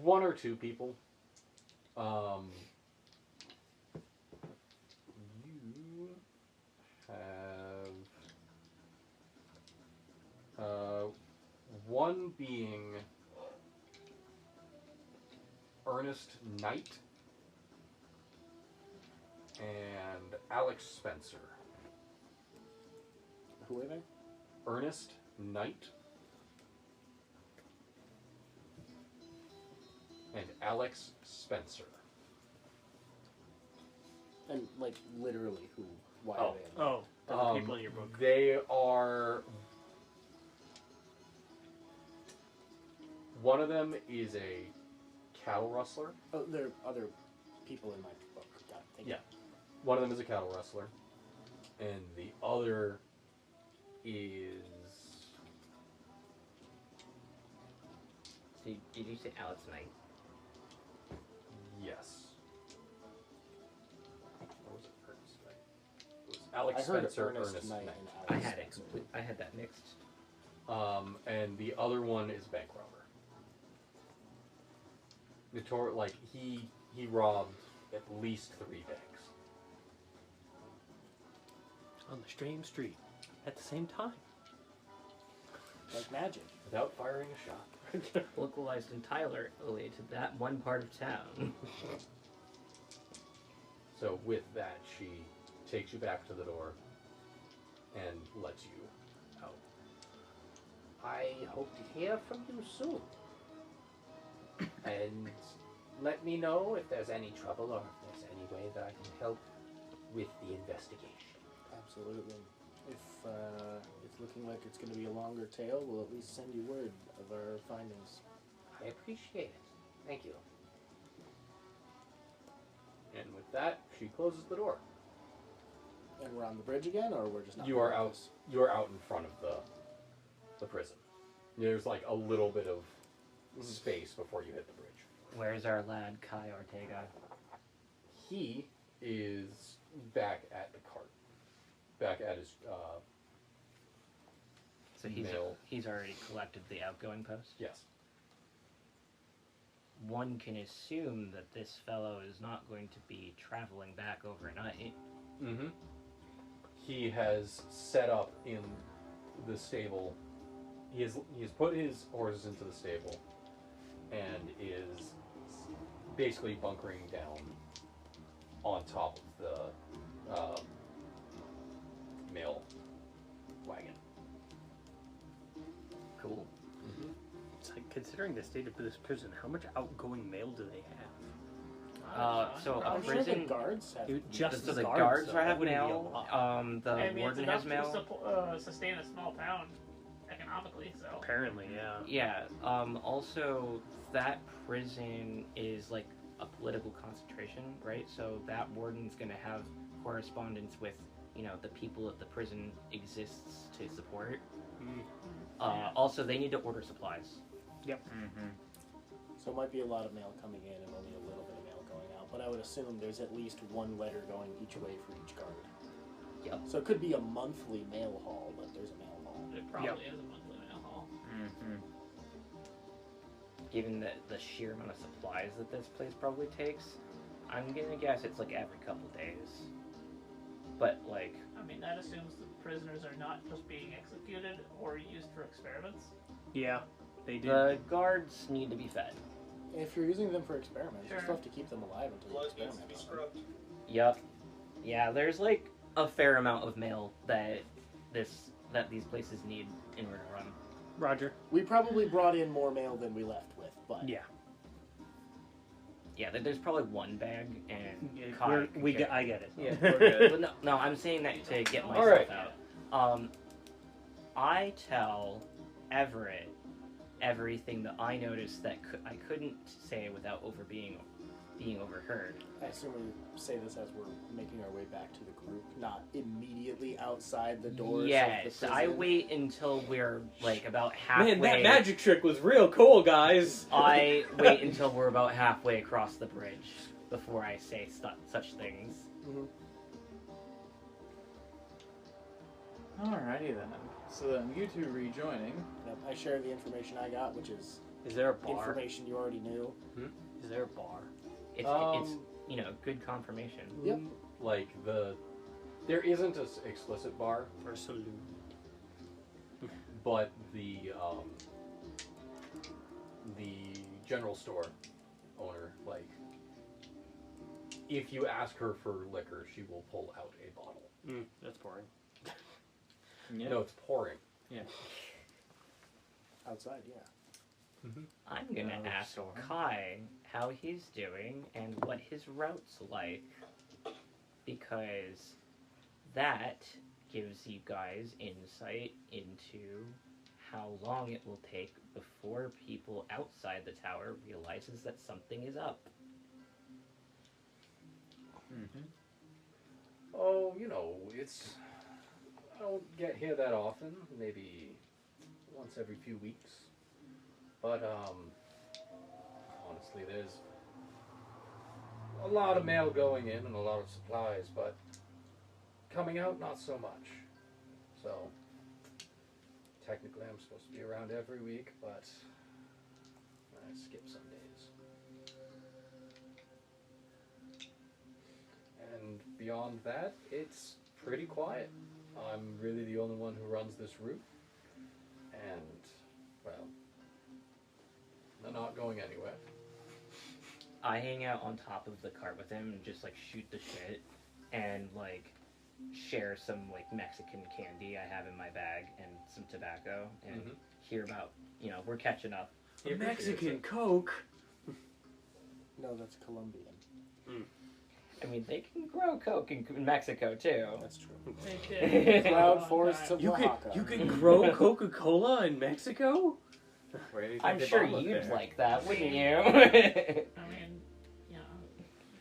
One or two people. You have one being Ernest Knight and Alex Spencer. Who are they? Ernest Knight and Alex Spencer. And like literally, who? Why Oh. are they? In there? Oh, the people in your book. They are. One of them is a cattle rustler. Oh, there are other people in my book. Got it. Thank you. Yeah. One of them is a cattle rustler, and the other is So did you say Alex Knight? yes. Or was it Ernest Knight? It was Alex I heard Spencer, Ernest Knight and I Alex had it. Spencer. I had that mixed. And the other one is bank robber. Like he robbed at least 3 banks. On the same street at the same time. Like magic. Without firing a shot. Localized entirely to that one part of town. So with that, she takes you back to the door and lets you out. I hope to hear from you soon. And let me know if there's any trouble or if there's any way that I can help with the investigation. Absolutely. If it's looking like it's going to be a longer tale, we'll at least send you word of our findings. I appreciate it. Thank you. And with that, she closes the door. And we're on the bridge again, or we're just not? You are out. You are out in front of the prison. There's like a little bit of space before you hit the bridge. Where's our lad Kai Ortega? He is back at the cart. Back at his So he's already collected the outgoing post? Yes. One can assume that this fellow is not going to be traveling back overnight. Mm-hmm. He has set up in the stable. He has put his horses into the stable and is basically bunkering down on top of the mail wagon. Cool. It's like, considering the state of this prison, how much outgoing mail do they have? So a I'm sure prison. the guards have. Just So the guards, guards though, have that wouldn't be a mail. lot. The I mean, warden it's has enough mail. to sustain a small town economically, so. Apparently, yeah. Yeah. Also, that prison is like a political concentration, right? So that warden's going to have correspondence with, the people that the prison exists to support. Also, they need to order supplies. Yep. So it might be a lot of mail coming in and only a little bit of mail going out. But I would assume there's at least one letter going each way for each guard. Yep. So it could be a monthly mail haul, but there's a mail haul. It probably is a monthly mail haul. Given the sheer amount of supplies that this place probably takes, I'm gonna guess it's like every couple days. But like, I mean, that assumes the prisoners are not just being executed or used for experiments. Yeah, they do. the guards need to be fed. If you're using them for experiments, you Sure. still have to keep them alive until you Blood needs experiment to be on them. scrubbed. Yep. Yeah, there's like a fair amount of mail that these places need in order to run. Roger. We probably brought in more mail than we left with, but Yeah. Yeah, there's probably one bag, and Yeah, Kai can carry- I get it. Yeah, we're good. But no, I'm saying that to get myself Alright. out. I tell Everett everything that I noticed that I couldn't say without being overheard. I assume we say this as we're making our way back to the group, not immediately outside the doors. Yes, of the I prison. wait until we're like about halfway. Man, that magic trick was real cool, guys. I wait until we're about halfway across the bridge before I say such things. Alrighty then. So then you two rejoining. Yep, I share the information I got, which is Is there a bar? information you already knew. Is there a bar? It's good confirmation. Yep. Like there isn't an explicit bar, Or saloon? but the general store owner, like, if you ask her for liquor, she will pull out a bottle. That's boring. Yeah. No, it's pouring. Outside, yeah. I'm gonna ask sure. Kai how he's doing and what his route's like, because that gives you guys insight into how long it will take before people outside the tower realizes that something is up. Mm-hmm. Oh, you know, it's... I don't get here that often. Maybe once every few weeks. But, honestly, there's a lot of mail going in and a lot of supplies, but coming out, not so much. So, technically I'm supposed to be around every week, but I skip some days. And beyond that, it's pretty quiet. I'm really the only one who runs this route. And, well, they're not going anywhere. I hang out on top of the cart with him and just like shoot the shit and like share some like Mexican candy I have in my bag and some tobacco and hear about, you know, we're catching up. A Mexican Coke? No, that's Colombian. I mean, they can grow Coke in Mexico too. That's true. They did. Cloud forests of You Oaxaca. can grow Coca-Cola in Mexico? Where do you think I'm they sure bought it you'd there? like that, wouldn't you? I mean, you know,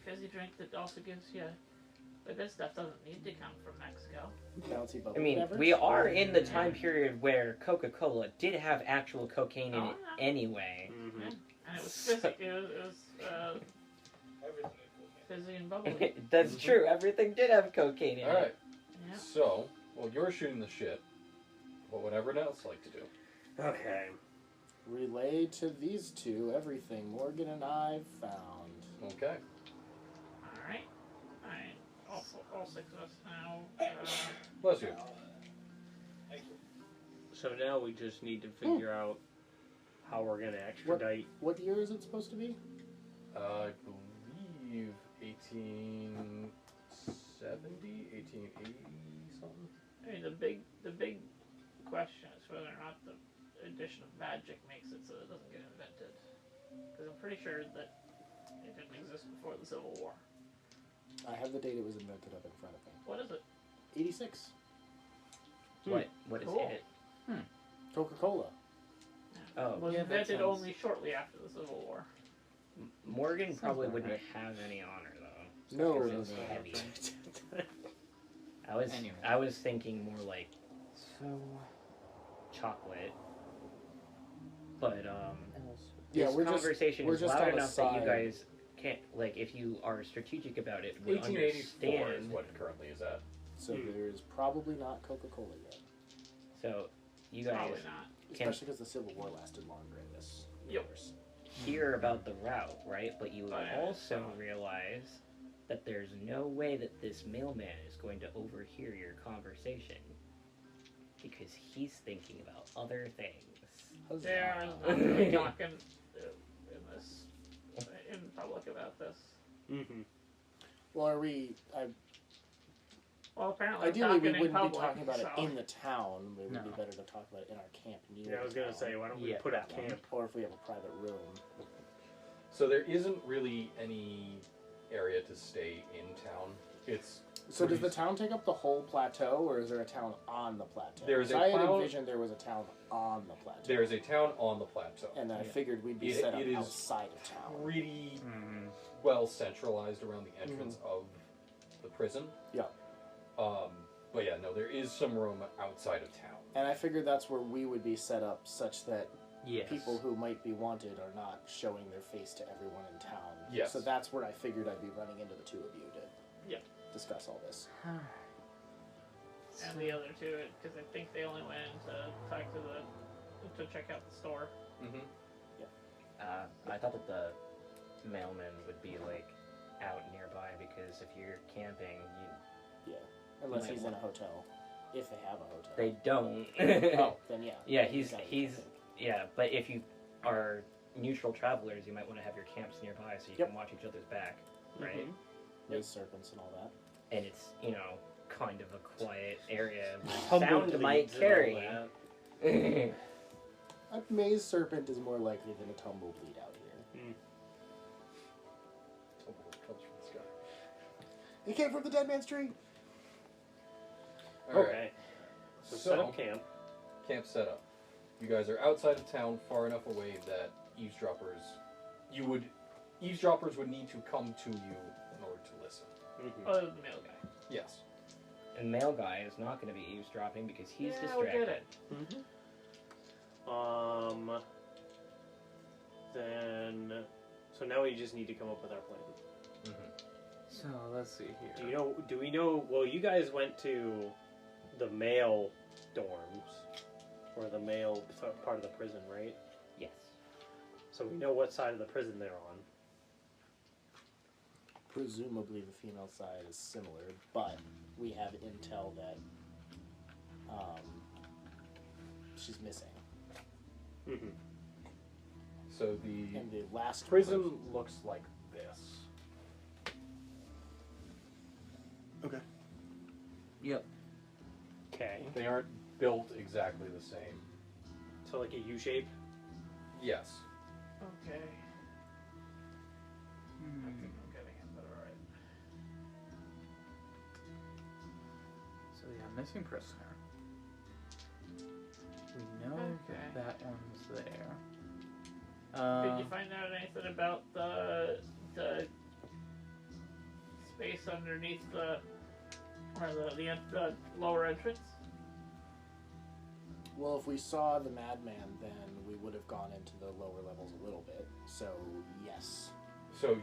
fizzy drink that also gives you. But this stuff doesn't need to come from Mexico. Bouncy bubble I mean, beverage? we are in the time period where Coca-Cola did have actual cocaine in Oh, it yeah. anyway. Mm-hmm. And it was fizzy. It was Everything fizzy and bubbly. That's true. Everything did have cocaine in it. Alright, Yeah. so, well, you're shooting the shit. What would everyone else like to do? Okay. Relay to these two everything Morgan and I found. Okay. Alright. Alright. All six of us now. Bless you. So now we just need to figure out how we're going to extradite. What year is it supposed to be? I believe 1870, 1880 something. I mean, the big question is whether or not the addition of magic makes it so it doesn't get invented. Because I'm pretty sure that it didn't exist before the Civil War. I have the date it was invented up in front of me. What is it? 86. What is Cool. it? Coca-Cola. Oh, It was yeah, that invented sounds- only shortly after the Civil War. Morgan probably about wouldn't right. have any honor though. No, Because it's no, no. heavy. Anyway. I was thinking more like chocolate. But Yeah, this we're just conversation we're is just loud on a enough that you side. guys can't, like, if you are strategic about it, would 1884 is understand. what it currently is at. So there's probably not Coca-Cola yet. So you guys Probably not. Can- Especially because the Civil War lasted longer in this Yep. universe. hear about the route, right? But you Oh, yeah. also realize that there's no way that this mailman is going to overhear your conversation because he's thinking about other things. They are not really talking in public about this. Mm-hmm. Well, are we... Well, apparently ideally, talking we in wouldn't public, be talking about so. it in the town. It would No. be better to talk about it in our camp near Yeah, I was the going to town. say, why don't we Yeah, put up that one. camp? Or if we have a private room. So there isn't really any area to stay in town. It's So does the town take up the whole plateau, or is there a town on the plateau? There is 'Cause a I had town- envisioned there was a town on the plateau. there is a town on the plateau. And I figured we'd be It- set up it is outside of town. Pretty well centralized around the entrance of the prison. Yeah. But yeah, no, there is some room outside of town. And I figured that's where we would be set up such that Yes. people who might be wanted are not showing their face to everyone in town. Yes. So that's where I figured I'd be running into the two of you to Yeah. discuss all this. And the other two, because I think they only went in to talk to check out the store. Mm-hmm. I thought that the mailman would be like out nearby because if you're camping, Unless Might he's in a hotel. If they have a hotel. they don't. Oh, then yeah. Yeah, You he's gotta be he's camping. yeah, but if you are neutral travelers, you might want to have your camps nearby so you Yep. can watch each other's back, right? Maze serpents and all that. And it's, you know, kind of a quiet area. Tumbleweeds Sound might and carry. all that. A maze serpent is more likely than a tumbleweed out here. Tumbleweed comes from the sky. It came from the dead man's tree. All right. Okay. So set up camp. Camp set up. You guys are outside of town, far enough away that eavesdroppers would need to come to you in order to listen. Other than the male guy. Yes. And male guy is not going to be eavesdropping because he's Yeah, distracted. we get it. Then, so now we just need to come up with our plan. So let's see here. Do we know? Well, you guys went to the male dorms or the male part of the prison, right? Yes. So we know what side of the prison they're on. Presumably the female side is similar, but we have intel that she's missing. Mm-hmm. So the And the last prison looks like this. Okay. Yep. Okay. They aren't built exactly the same. So like a U shape. Yes. Okay. I think I'm getting it, but alright. So yeah, missing prisoner. We know Okay. that one's there. Did you find out anything about the space underneath the lower entrance? Well, if we saw the madman, then we would have gone into the lower levels a little bit. So, yes. So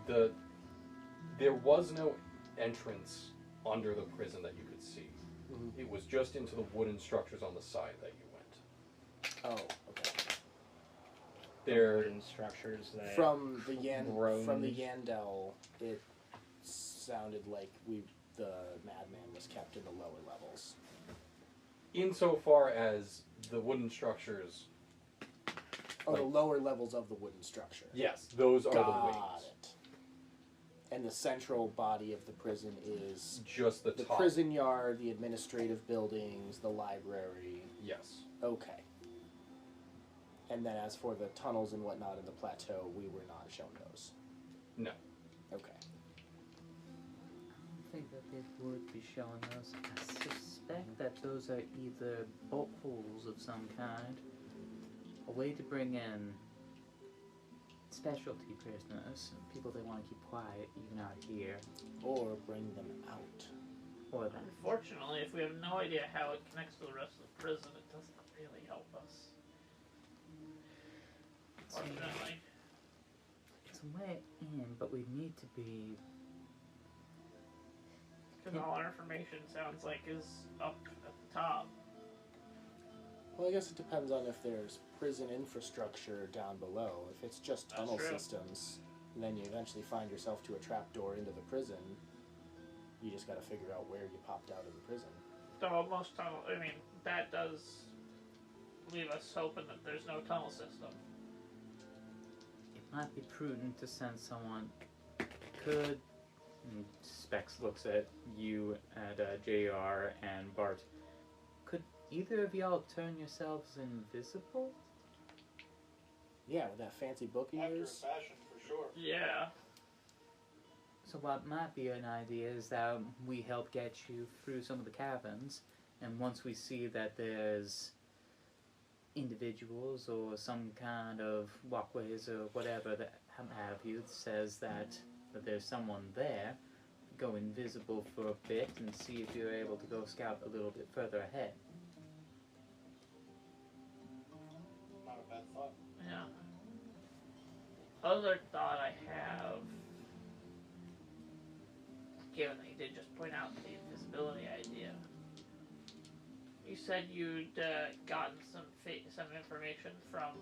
there was no entrance under the prison that you could see. Mm-hmm. It was just into the wooden structures on the side that you went. Oh, okay. There, Wooden structures that From the groans. Yandel, it sounded like the madman was kept in the lower levels. insofar as the wooden structures, Oh, the lower levels of the wooden structure. yes, those are the Got wings. it. And the central body of the prison is Just the the top. prison yard, the administrative buildings, the library. Yes. Okay. And then as for the tunnels and whatnot in the plateau, we were not shown those. No. Okay. I think that they would be showing us. I suspect that those are either bolt holes of some kind, a way to bring in specialty prisoners, people they want to keep quiet even out here, Or bring them out. or that. Unfortunately, if we have no idea how it connects to the rest of the prison, it doesn't really help us. Fortunately. It's a way in, but we need to be. Because all our information sounds like is up at the top. Well, I guess it depends on if there's prison infrastructure down below. If it's just That's tunnel true. systems, and then you eventually find yourself to a trapdoor into the prison, you just gotta figure out where you popped out of the prison. Though most tunnel, I mean, that does leave us hoping that there's no tunnel system. It might be prudent to send someone. Could. and Specs looks at you, at JR and Bart. Could either of y'all turn yourselves invisible? Yeah, with that fancy book of After a yours. fashion, for sure. Yeah. So what might be an idea is that we help get you through some of the caverns, and once we see that there's individuals or some kind of walkways or whatever that have you that says that there's someone there, go invisible for a bit and see if you're able to go scout a little bit further ahead. Not a bad thought. Yeah. Other thought I have, given that you did just point out the invisibility idea, you said you'd gotten some information from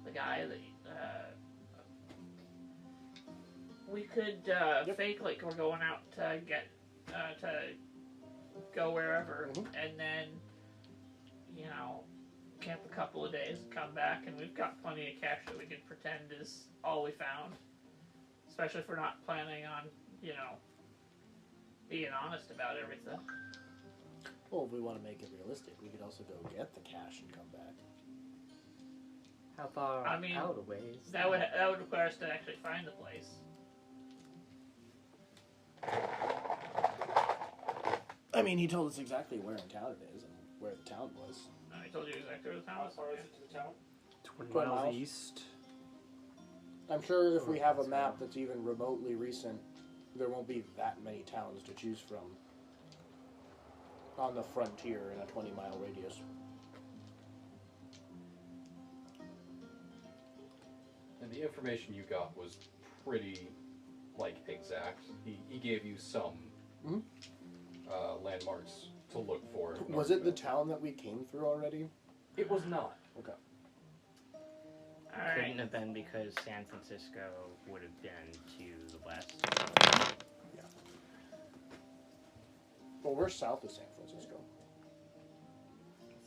the guy that we could fake like we're going out to get to go wherever, and then camp a couple of days, come back, and we've got plenty of cash that we could pretend is all we found. Especially if we're not planning on, being honest about everything. Well, if we want to make it realistic, we could also go get the cash and come back. How far I mean, out a ways? That would require us to actually find the place. I mean, he told us exactly where in town it is and where the town was. Nice. told you exactly where the town How is. far is it to the town? 20 20 miles miles. east. I'm sure if we have a map that's even remotely recent, there won't be that many towns to choose from on the frontier in a 20-mile radius. And the information you got was pretty, exact. He gave you some Mhm. landmarks to look for. Was it the town that we came through already? It was not. Okay. Alright. Couldn't have been because San Francisco would have been to the west. Well, we're south of San Francisco.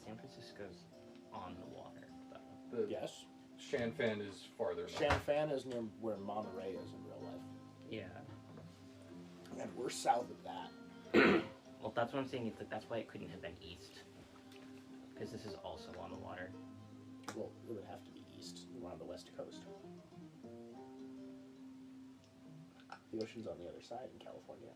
San Francisco's on the water, though. The Yes. Shanfan is farther north. Shanfan is near where Monterey is in real life. Yeah. And we're south of that. Well, that's what I'm saying. That's why it couldn't have been east. Because this is also on the water. Well, it would have to be east. We're on the west coast. The ocean's on the other side in California.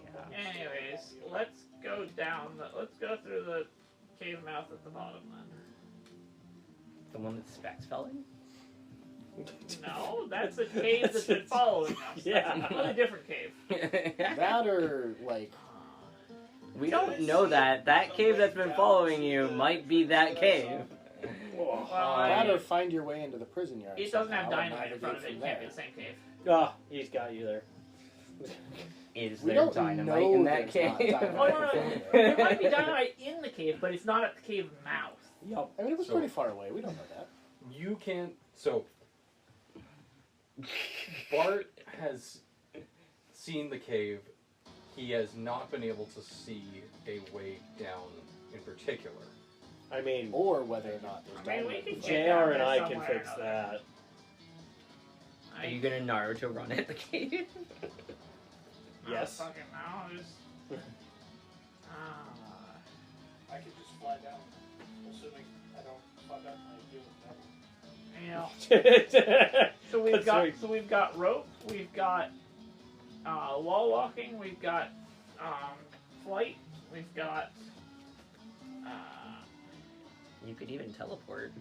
Yeah. Anyways, let's go let's go through the cave mouth at the bottom then. The one that Specs fell in? No, that's a cave that's been following us. Yeah. That's a completely different cave. That or, like, We don't know that. That cave that's been following you might be that cave. Well, that or find your way into the prison yard. it doesn't have somehow and dynamite in front of it. navigate It from can't be there. the same cave. Ah, he's got you there. Is We there don't dynamite know in that there's not cave? dynamite. Oh, no. There might be dynamite in the cave, but it's not at the cave mouth. Yup. I mean, it was So- pretty far away. We don't know that. You can't. So, Bart has seen the cave. He has not been able to see a way down in particular. I mean, Or whether or not there's I mean, we dynamite. can in get front. down JR and there I can somewhere fix or another. that. Are you gonna Naruto run at the cave? Yes. Fucking no, just. I could just fly down, assuming I don't fuck up my deal with that. You know. That's So we've got right. rope, we've got wall walking, we've got flight, we've got You could even teleport.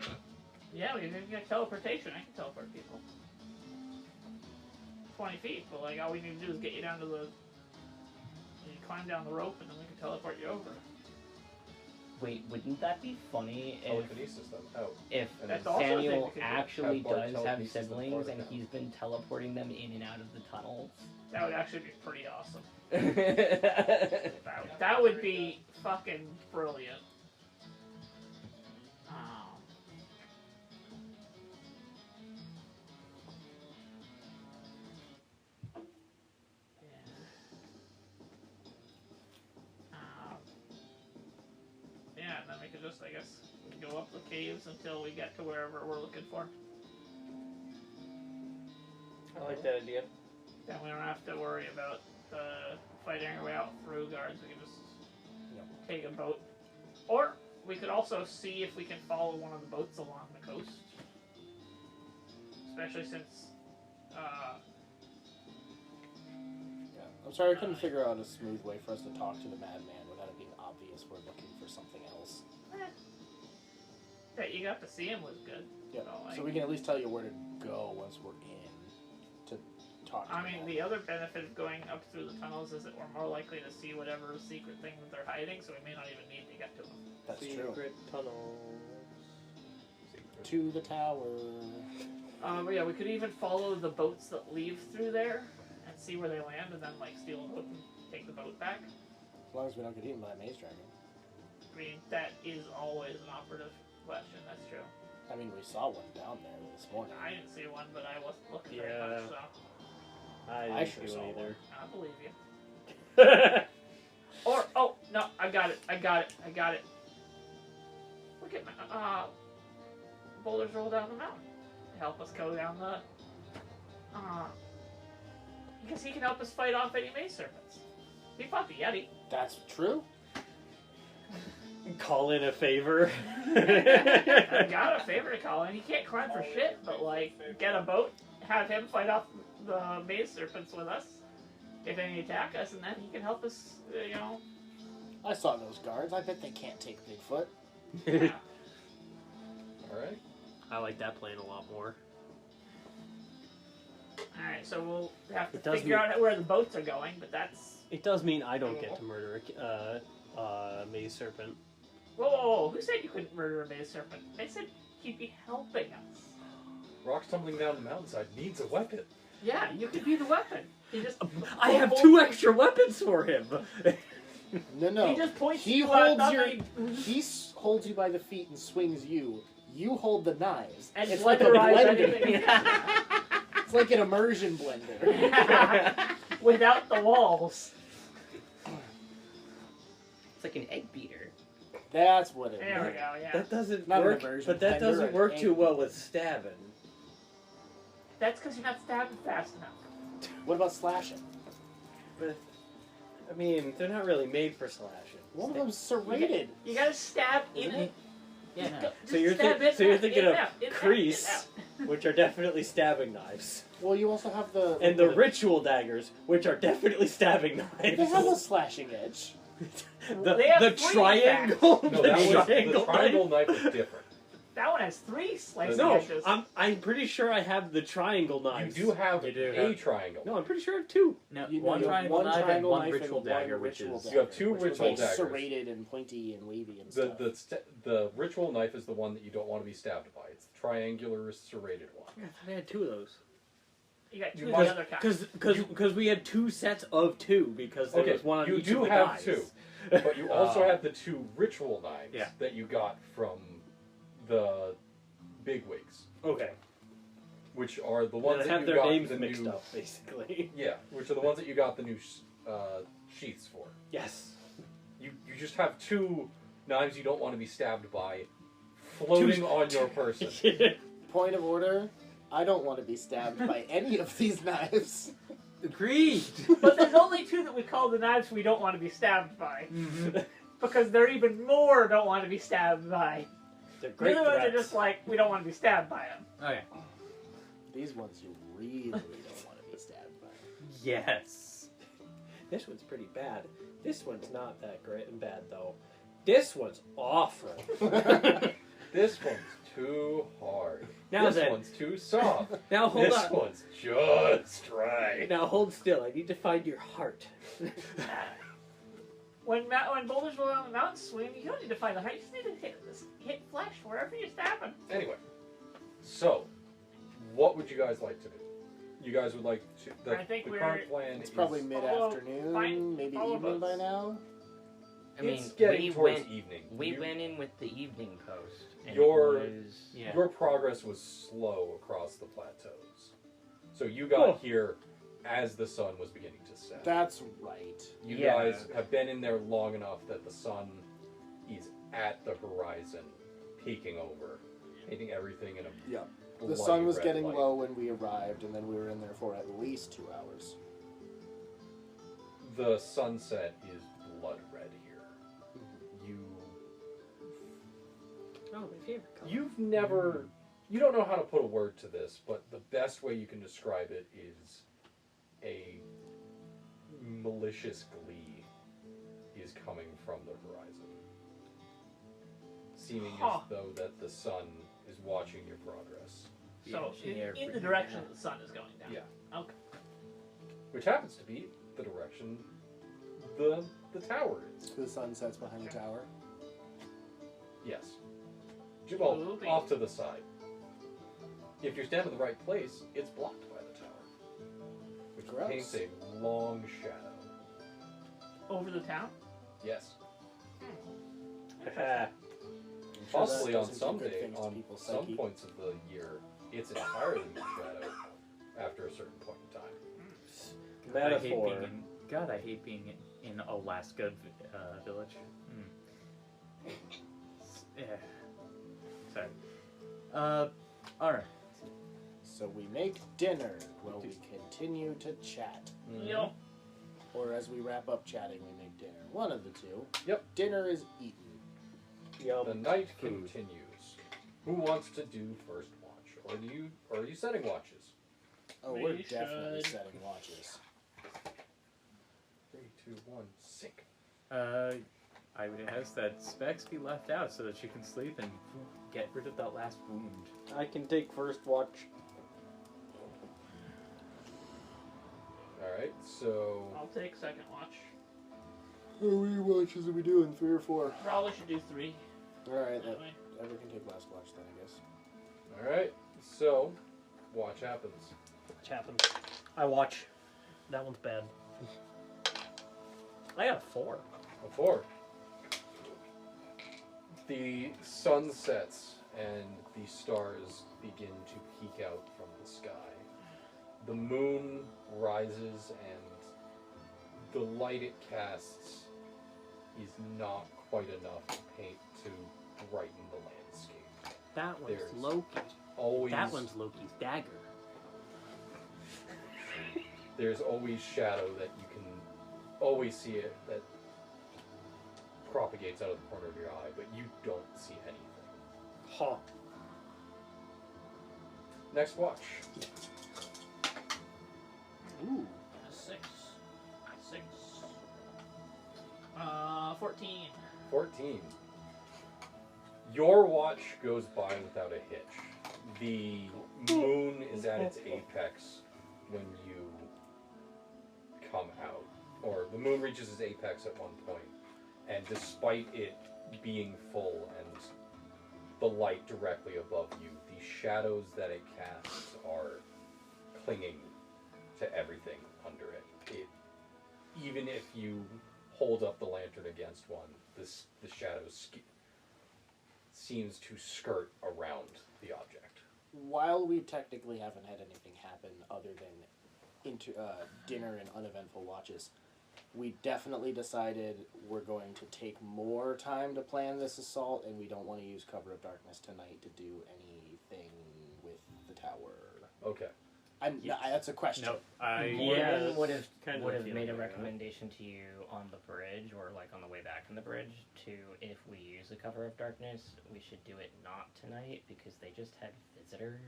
yeah, we've even got teleportation. I can teleport people 20 feet, but like all we need to do is get you down to the. You climb down the rope, and then we can teleport you over. Wait, wouldn't that be funny if Telekinesis them out. if And That's also a thing Samuel we could do. actually Have Bart does have telekinesis them siblings farther and down. he's been teleporting them in and out of the tunnels? That would actually be pretty awesome. That's That would be fucking brilliant. Yeah, and then we could just, I guess, go up the caves until we get to wherever we're looking for. I like that idea. Then we don't have to worry about fighting our way out through guards. We can just take a boat. Or we could also see if we can follow one of the boats along the coast. Especially since, Yeah. I'm sorry, I couldn't figure out a smooth way for us to talk to the madman without it being obvious we're looking for something else. that you got to see him was good. Yeah. So, like, So we can at least tell you where to go once we're in to talk to I the mean, madman. the other benefit of going up through the tunnels is that we're more likely to see whatever secret thing that they're hiding, so we may not even need to get to them. That's true. Secret tunnel. To the tower. But yeah, we could even follow the boats that leave through there and see where they land, and then like steal a boat and take the boat back. As long as we don't get eaten by a maze dragon. I mean, that is always an operative question. That's true. I mean, we saw one down there this morning. I didn't see one, but I wasn't looking very Yeah. much, so I I didn't sure do saw it either. I believe you. Or oh no, I got it. Look at boulders roll down the mountain to help us go down the. Because he can help us fight off any maze serpents. He fought the Yeti. That's true. Call in a favor. I got a favor to call in. He can't climb for shit, but like get a boat, have him fight off the maze serpents with us. if they attack us, and then he can help us, you know. I saw those guards. I bet they can't take Bigfoot. Yeah. Alright. I like that plan a lot more. Alright, so we'll have to It does figure mean- out where the boats are going, but that's... It does mean I don't get to murder a maze serpent. Whoa, whoa, whoa, who said you couldn't murder a maze serpent? They said he'd be helping us. Rocks tumbling down the mountainside needs a weapon. Yeah, you could be the weapon. He just... I have 2 extra weapons for him. No. He just points He you holds out, your. nothing. He holds you by the feet and swings you. You hold the knives. And it's like a blenderize blender. anything. It's like an immersion blender. Without the walls. It's like an egg beater. That's what it There we is. go, yeah. That doesn't Not an work, immersion but that blender, doesn't an work egg too well beater. with stabbing. That's because you're not stabbing fast enough. What about slashing? But I mean, they're not really made for slashing. One of them's serrated. You gotta stab in Isn't it. it? Yeah. So you're thinking of crease, which are definitely stabbing knives, Well, you also have the and the ritual daggers, which are definitely stabbing They have a knives. slashing edge. They have the 3 triangle, No, the that was, the triangle triangle knife. knife is different. That one has 3 slicing No, edges. I'm pretty sure I have the triangle You knives. do have You do a have- triangle. No, I'm pretty sure I have 2. No, You one know, triangle knife and triangle one knife ritual and dagger, one which ritual is... dagger, You have 2 which ritual was like daggers. serrated and pointy and wavy and stuff. The ritual knife is the one that you don't want to be stabbed by. It's the triangular serrated one. I thought I had 2 of those. You got 2 You of the must- other kind. Because we had 2 sets of 2 because there Okay, was one on you each do of the have guys. 2, but you also have the 2 ritual knives Yeah. that you got from the bigwigs, Okay. which are the ones That that have you their got names the mixed new, up, basically. Yeah, which are the ones that you got the new sheaths for. Yes. You just have 2 knives you don't want to be stabbed by, floating on your person. Point of order. I don't want to be stabbed by any of these knives. Agreed. But there's only 2 that we call the knives we don't want to be stabbed by. Because they're even more don't want to be stabbed by. They're The great other ones are threats. just like, we don't want to be stabbed by them. Okay. These ones you really don't want to be stabbed by. Yes. This one's pretty bad. This one's not that great and bad though. This one's awful. This one's too hard. Now this then. one's too soft. Now hold this on. one's just right. Now hold still. I need to find your heart. When boulders roll down the mountain swing, you don't need to find the height. You just need to hit flesh wherever you're stabbing. Anyway, so what would you guys like to do? You guys would like to. The, I think the we're- current plan It's is probably mid-afternoon, fine. maybe All of evening by us. now. I mean, it's getting we towards went, evening. we You- went in with the evening post. And Your- it was, Yeah. Your progress was slow across the plateaus, so you got here as the sun was beginning to set. That's right. You Yeah. guys have been in there long enough that the sun is at the horizon, peeking over, painting everything in a Yeah. The bloody sun was red getting light. low when we arrived, and then we were in there for at least 2 hours. The sunset is blood red here. Oh, my favorite color. You've never, you don't know how to put a word to this, but the best way you can describe it is a malicious glee is coming from the horizon, seeming Huh. as though that the sun is watching your progress, So, engineer in the freaking direction out. the sun is going down. Yeah. Okay. which happens to be the direction the tower is. The sun sets behind the tower. Yes. Well, Ooh-wee. off to the side. If you stand in the right place, it's blocked by the tower, which Gross. paints a long shadow. Over the town? Yes. Ah, Possibly on doesn't do some good day, things to on people's some psyche. points of the year, it's entirely in shadow after a certain point in time. God, I hate Metaphor. being in, God, I hate being in Alaska village. Yeah. Sorry. Alright. So we make dinner while we continue to chat. Yep. Or as we wrap up chatting, we make dinner. One of the two. Yep. Dinner is eaten. The night Food. continues. Who wants to do first watch, or are you setting watches? Oh, We we're definitely should. setting watches. 2, 1, sink. I would ask that Specs be left out so that she can sleep and get rid of that last wound. I can take first watch. Alright, so. I'll take second watch. How many watches are we doing? 3 or 4? Probably should do 3. Alright, that Anyway. Ever can take last watch then, I guess. Alright, so. Watch happens. Which happens. I watch. That one's bad. I got a 4. A 4. The sun sets and the stars begin to peek out from the sky. The moon rises and the light it casts is not quite enough to brighten the landscape. That one's There's Loki. Always, That one's Loki's dagger. there's always shadow that you can always see it that propagates out of the corner of your eye, but you don't see anything. Huh. Next watch. Ooh. 6. 6. 14. 14. Your watch goes by without a hitch. The moon is at its apex when you come out. Or the moon reaches its apex at one point. And despite it being full and the light directly above you, the shadows that it casts are clinging to everything under it. Even if you hold up the lantern against one, the shadows seems to skirt around the object. While we technically haven't had anything happen other than dinner and uneventful watches, we definitely decided we're going to take more time to plan this assault, and we don't want to use cover of darkness tonight to do anything with the tower. Okay. That's a question. No, Yeah, would have kind of would have feeling made a like that. recommendation to you on the bridge or like on the way back from the bridge to if we use the cover of darkness, we should do it not tonight because they just had visitors.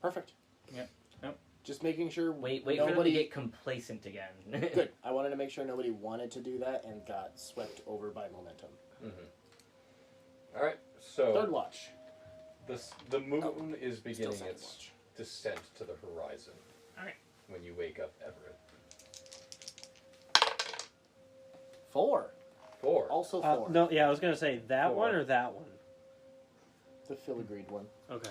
Perfect. Yep. Yep. Just making sure Wait for them to nobody get complacent again. Good. I wanted to make sure nobody wanted to do that and got swept over by momentum. Mm-hmm. All right. So Third watch. the moon is beginning second its watch. descent to the horizon. Alright. When you wake up, Everett. 4. 4. Also 4. No, yeah, I was gonna say that 4. one or that one. The filigreed one. Okay.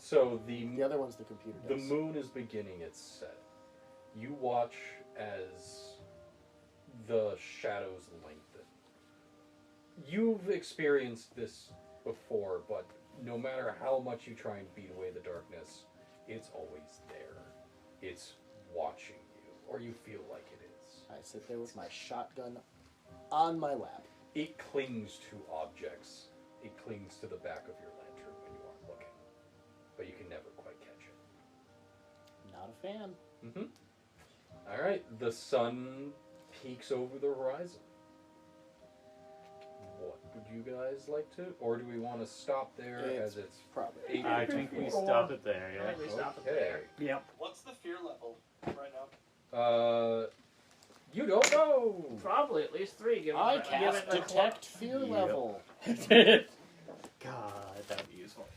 So The other one's the computer the dice. moon is beginning its set. You watch as the shadows lengthen. You've experienced this before, but no matter how much you try and beat away the darkness, it's always there. It's watching you, or you feel like it is. I sit there with my shotgun on my lap. It clings to objects. It clings to the back of your lantern when you aren't looking, but you can never quite catch it. Not a fan. Mm-hmm. All right, the sun peaks over the horizon. What would you guys like to, or do we want to stop there as it's probably? 8:54? I think we stop it there. I Yeah. think we stop it Okay. there. Yep. What's the fear level right now? You don't know. Probably at least 3. Given I that- cast given the detect fear Yep. level. God, that would be useful.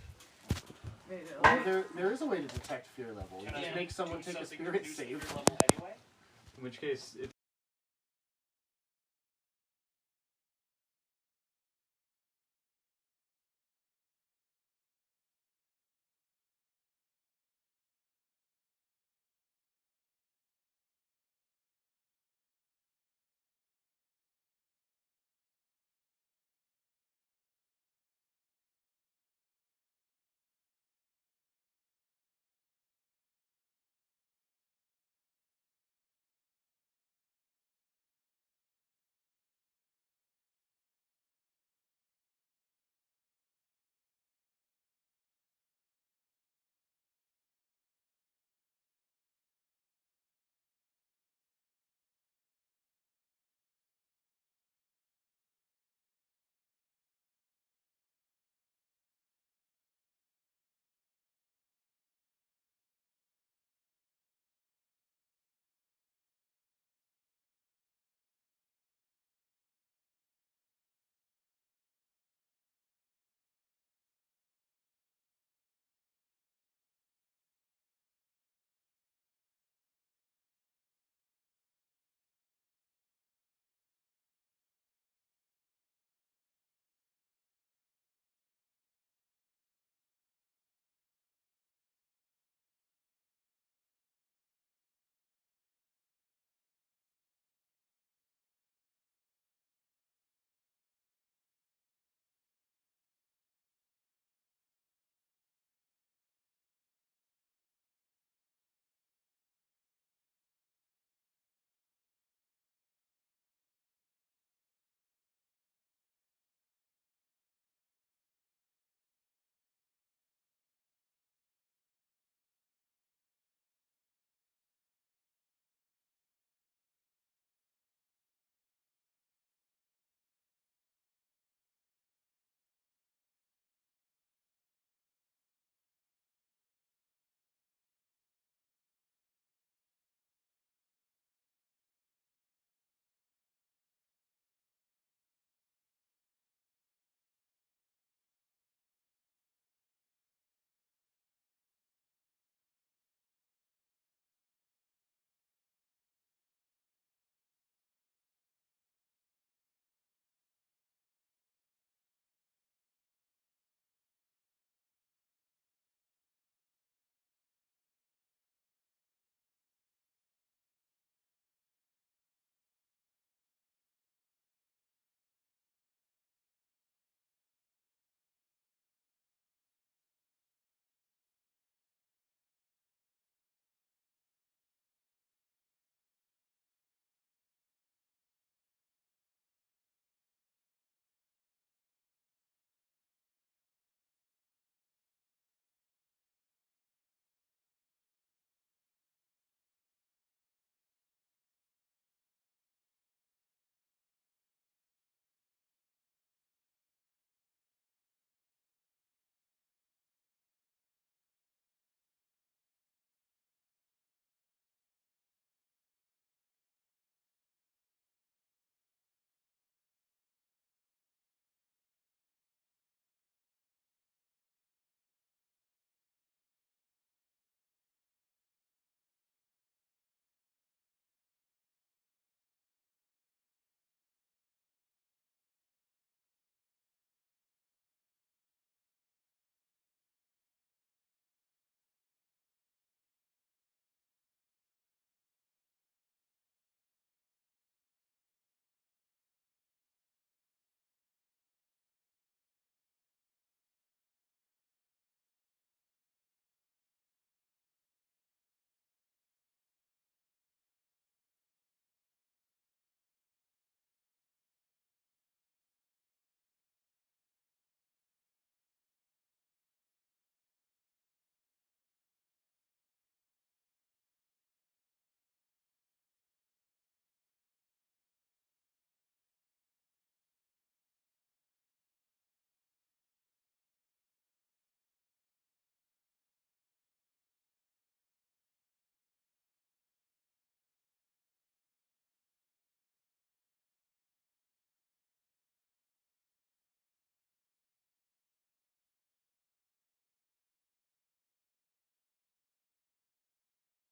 Well, there is a way to detect fear level. You Can just I make someone do take a something to spirit reduce save. fear level anyway? In which case,